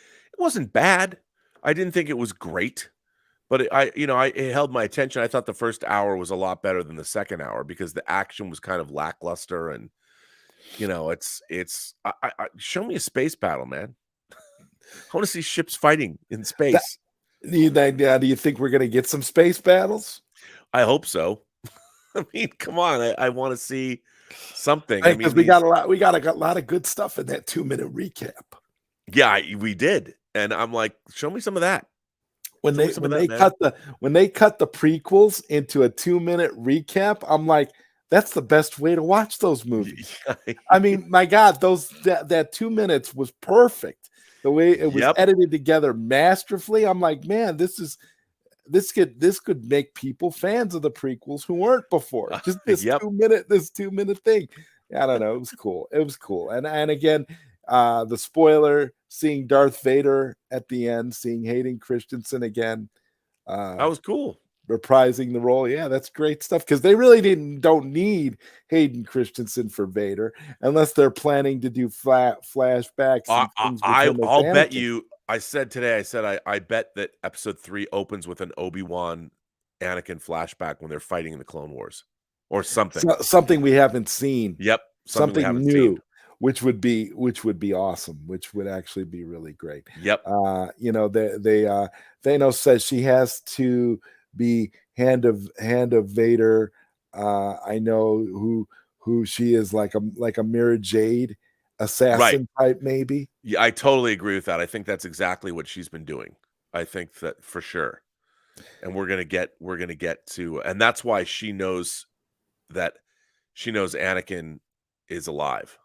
bad. I didn't think it was great." But it held my attention. I thought the first hour was a lot better than the second hour because the action was kind of lackluster, and it's show me a space battle, man. I want to see ships fighting in That, space. do you think we're going to get some space battles? I hope so. I mean, come on, I want to see something. I Because mean, we got a lot of good stuff in that 2-minute recap. yeah, we did, and I'm like, show me some of that. When Show me some of that, man. when they cut the prequels into a 2-minute recap, I'm like, that's the best way to watch those movies. I mean, my God, that 2 minutes was perfect. The way it was Yep. edited together masterfully. I'm like, man, this could make people fans of the prequels who weren't before. Just Yep. 2-minute thing. I don't know. It was cool. It was cool. And again, the spoiler, seeing Darth Vader at the end, seeing Hayden Christensen again, That was cool. reprising the role. Yeah, that's great stuff, because they really don't need Hayden Christensen for Vader unless they're planning to do flashbacks I, and I, things with I him as I'll bet Anakin. you. I said today. I bet that episode 3 opens with an Obi-Wan Anakin flashback when they're fighting in the Clone Wars, or something. Something we haven't seen. Yep, something we Something haven't new, seen. which would be awesome, which would actually be really great. Yep. Thanos says she has to be hand of Vader. I know who she is, like a Mira Jade Right. assassin type, maybe. Yeah, I totally agree with that. I think that's exactly what she's been doing. I think that for sure. And we're gonna get to, and that's why she knows Anakin is alive.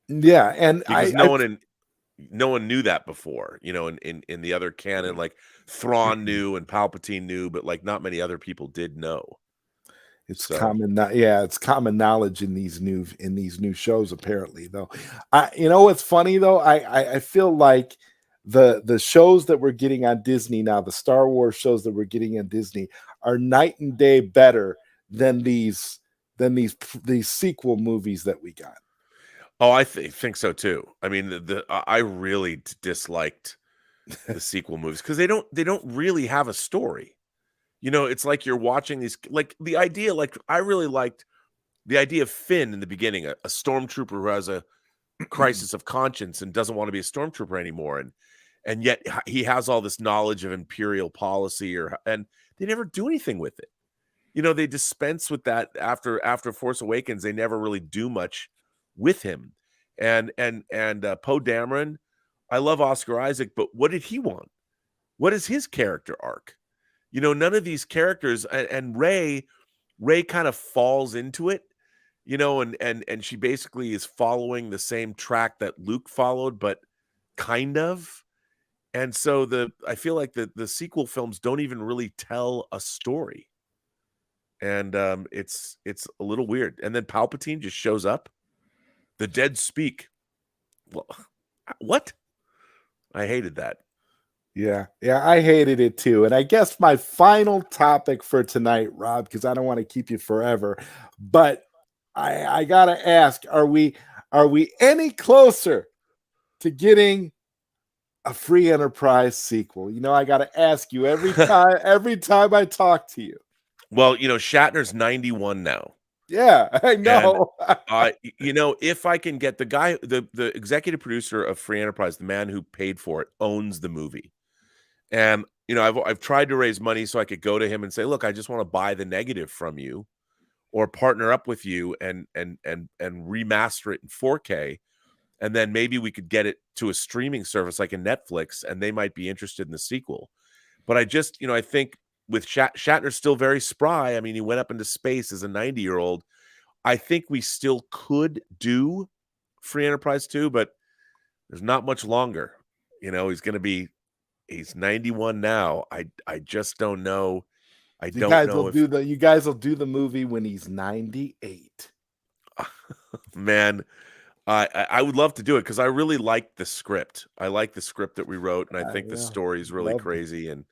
Yeah, and because no one knew that before, you know, in the other canon, like Thrawn knew and Palpatine knew, but like not many other people did know. it's So it's common knowledge in these new shows apparently though. You know what's funny though? I feel like the shows that we're getting on Disney now, the Star Wars shows that we're getting on Disney are night and day better than these sequel movies that we got. oh, I think so too. I mean, I really disliked the sequel movies because they don't really have a story. You know, it's like you're watching these, like the idea, like I really liked the idea of Finn in the beginning, a stormtrooper who has a crisis of conscience and doesn't want to be a stormtrooper anymore, and yet he has all this knowledge of imperial policy, and they never do anything with it. You know, they dispense with that after Force Awakens. They never really do much with him. And Poe Dameron, I love Oscar Isaac, but what did he want? What is his character arc? You know, none of these characters, and Rey kind of falls into it, you know, and she basically is following the same track that Luke followed, but kind of. And so I feel like the sequel films don't even really tell a story. And it's a little weird. And then Palpatine just shows up. The dead speak. Well, what? I hated that. Yeah, I hated it too. And I guess my final topic for tonight, Rob, because I don't want to keep you forever, but I gotta ask: Are we any closer to getting a free Enterprise sequel? You know, I gotta ask you every time I talk to you. Well, you know, Shatner's 91 now. Yeah, I know. You know, if I can get the executive producer of Free Enterprise, the man who paid for it, owns the movie. And, you know, I've tried to raise money so I could go to him and say, look, I just want to buy the negative from you or partner up with you and remaster it in 4K. And then maybe we could get it to a streaming service like a Netflix, and they might be interested in the sequel. But I just, you know, I think with Shatner's still very spry. I mean, he went up into space as a 90-year-old. I think we still could do Free Enterprise 2, but there's not much longer. You know, he's 91 now. I just don't know. I don't know if you guys will do the movie when he's 98. Man, I would love to do it because I really like the script. I like the script that we wrote, and I think the story is really crazy. And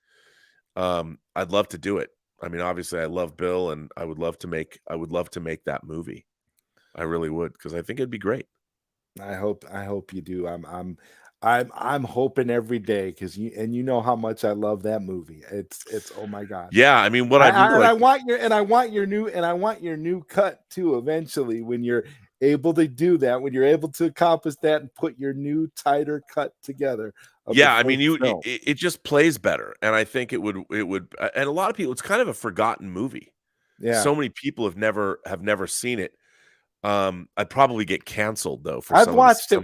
I'd love to do it. I mean, obviously, I love Bill, and I would love to make that movie. I really would, because I think it'd be great. I hope you do. I'm hoping every day because you know how much I love that movie. It's oh my god. Yeah, I mean, what I want your new cut too. Eventually, when you're able to do that, when you're able to accomplish that and put your new tighter cut together. Yeah, I mean, it just plays better, and I think it would, and a lot of people, it's kind of a forgotten movie. Yeah, so many people have never seen it. I'd probably get canceled though for I've watched it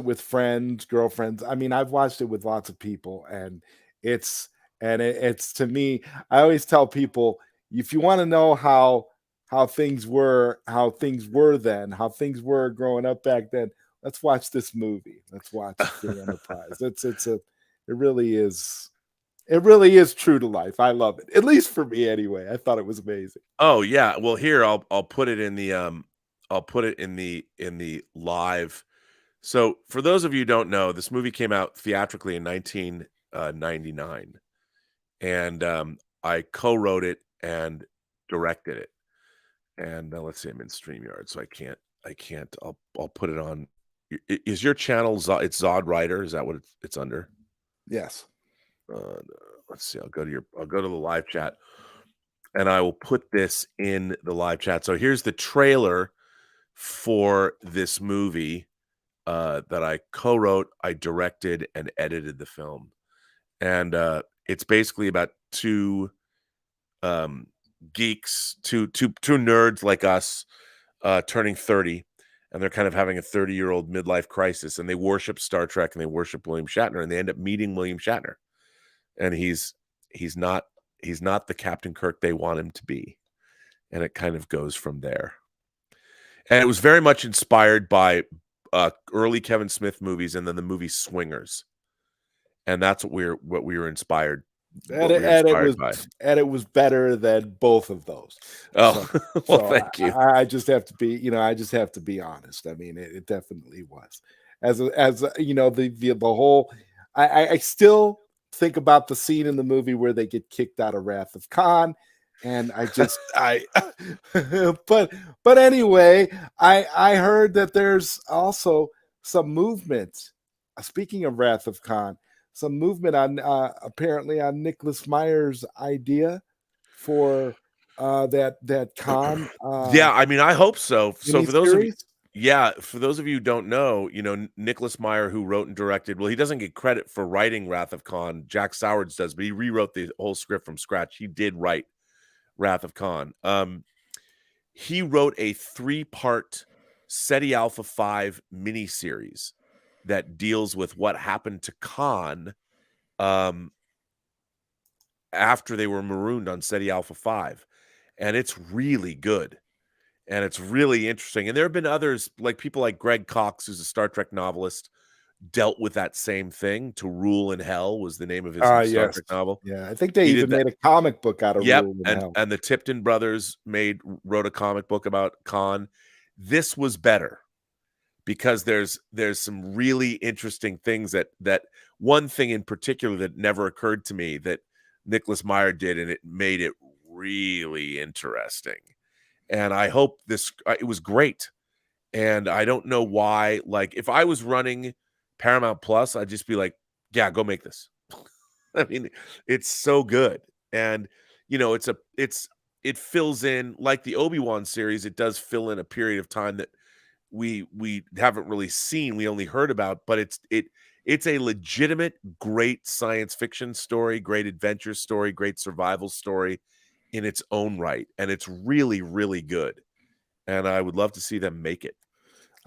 with friends, girlfriends. I mean, I've watched it with lots of people, and it's to me. I always tell people, if you want to know how things were then, how things were growing up back then, let's watch this movie. Let's watch The Enterprise. It really is. It really is true to life. I love it. At least for me anyway. I thought it was amazing. Oh yeah. Well, here I'll put it in the in the live. So for those of you who don't know, this movie came out theatrically in 1999, and I co-wrote it and directed it. And let's see, I'm in StreamYard, so I can't. I'll put it on. Is your channel it's ZodWriter? Is that what it's under? Yes. Let's see. I'll go to the live chat, and I will put this in the live chat. So here's the trailer for this movie that I co-wrote, I directed, and edited the film. And it's basically about two geeks, two nerds like us, turning 30, and they're kind of having a 30-year-old midlife crisis, and they worship Star Trek and they worship William Shatner, and they end up meeting William Shatner. And he's not the Captain Kirk they want him to be. And it kind of goes from there. And it was very much inspired by early Kevin Smith movies and then the movie Swingers. And that's what we were inspired. And it was better than both of those. Oh, well, thank you. I just have to be, I just have to be honest. I mean, it definitely was. As the whole, I still think about the scene in the movie where they get kicked out of Wrath of Khan. And but anyway, I heard that there's also some movement. Speaking of Wrath of Khan, some movement on apparently on Nicholas Meyer's idea for that Khan. Yeah, I mean, I hope so. So for those of you, for those of you who don't know, Nicholas Meyer, who wrote and directed, well, he doesn't get credit for writing Wrath of Khan. Jack Sowards does, but he rewrote the whole script from scratch. He did write Wrath of Khan. He wrote a 3-part SETI Alpha 5 miniseries that deals with what happened to Khan after they were marooned on SETI Alpha 5. And it's really good. And it's really interesting. And there have been others, like people like Greg Cox, who's a Star Trek novelist, dealt with that same thing. To Rule in Hell was the name of his Star Trek novel. Yeah, I think they even made a comic book out of Rule in Hell. And the Tipton brothers wrote a comic book about Khan. This was better because there's some really interesting things that one thing in particular that never occurred to me that Nicholas Meyer did, and it made it really interesting. And I hope it was great. And I don't know why, like, if I was running Paramount Plus, I'd just be like, yeah, go make this. I mean, it's so good. And, it fills in, like the Obi-Wan series, it does fill in a period of time that we haven't really seen, we only heard about, but it's a legitimate, great science fiction story, great adventure story, great survival story in its own right. And it's really, really good. And I would love to see them make it.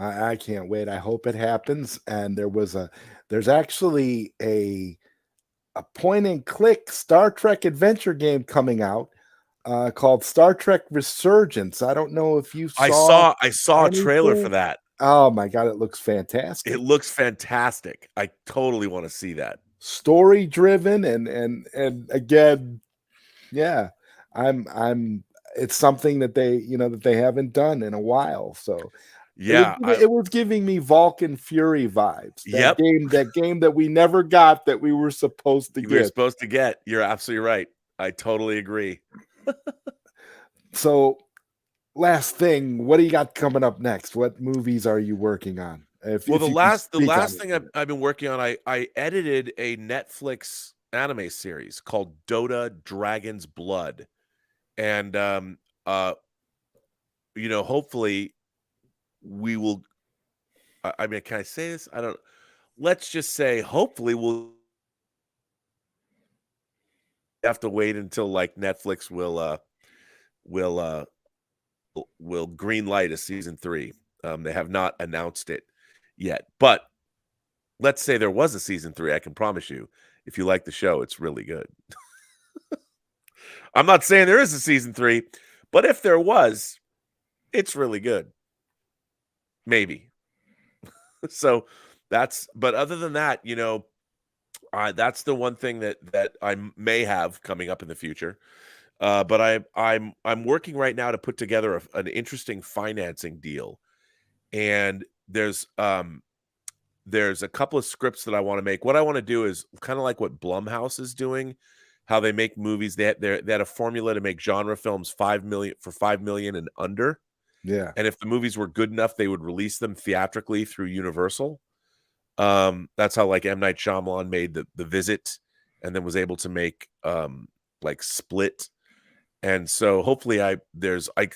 I can't wait. I hope it happens. And there's actually a point and click Star Trek adventure game coming out called Star Trek Resurgence. I don't know if you saw. I saw anything. A trailer for that. Oh my God, it looks fantastic. It looks fantastic. I totally want to see that. Story driven and again, yeah. It's something that they haven't done in a while. So yeah, it was giving me Vulcan Fury vibes. That game that we never got that we were supposed to get. We were supposed to get. You're absolutely right. I totally agree. So, last thing, what do you got coming up next? What movies are you working on? The last thing I've been working on, I edited a Netflix anime series called Dota Dragon's Blood. And hopefully we will, I mean, can I say this? I don't, let's just say hopefully we'll have to wait until like Netflix will green light a season 3. They have not announced it yet, but let's say there was a season 3. I can promise you, if you like the show, it's really good. I'm not saying there is a season 3, but if there was, it's really good. Maybe. So but other than that, that's the one thing that I may have coming up in the future. But I'm working right now to put together an interesting financing deal. And there's a couple of scripts that I want to make. What I want to do is kind of like what Blumhouse is doing, how they make movies. They had a formula to make genre films $5 million and under. Yeah. And if the movies were good enough, they would release them theatrically through Universal. That's how like M. Night Shyamalan made the Visit, and then was able to make like Split. And so hopefully I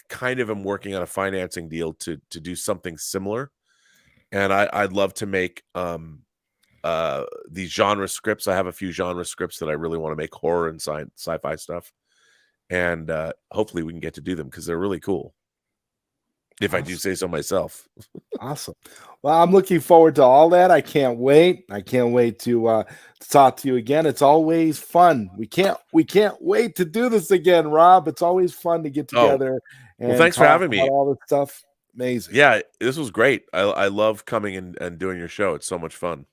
kind of am working on a financing deal to do something similar. And I'd love to make these genre scripts. I have a few genre scripts that I really want to make, horror and sci-fi stuff. And hopefully we can get to do them because they're really cool. If awesome. I do say so myself. Awesome. Well, I'm looking forward to all that. I can't wait. I can't wait to talk to you again. It's always fun. We can't wait to do this again, Rob. It's always fun to get together. Well, thanks for having me. All this stuff. Amazing. Yeah, this was great. I love coming and doing your show. It's so much fun.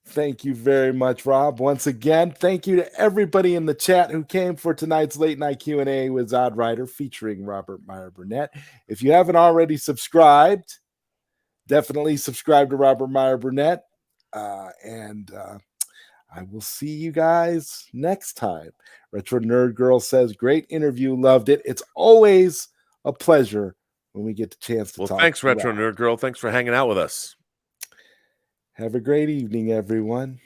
Thank you very much, Rob. Once again, thank you to everybody in the chat who came for tonight's late night Q&A with ZodWriter featuring Robert Meyer Burnett. If you haven't already subscribed, definitely subscribe to Robert Meyer Burnett. I will see you guys next time. Retro Nerd Girl says, great interview. Loved it. It's always a pleasure when we get the chance to talk. Well, thanks, Retro Nerd Girl. Thanks for hanging out with us. Have a great evening, everyone.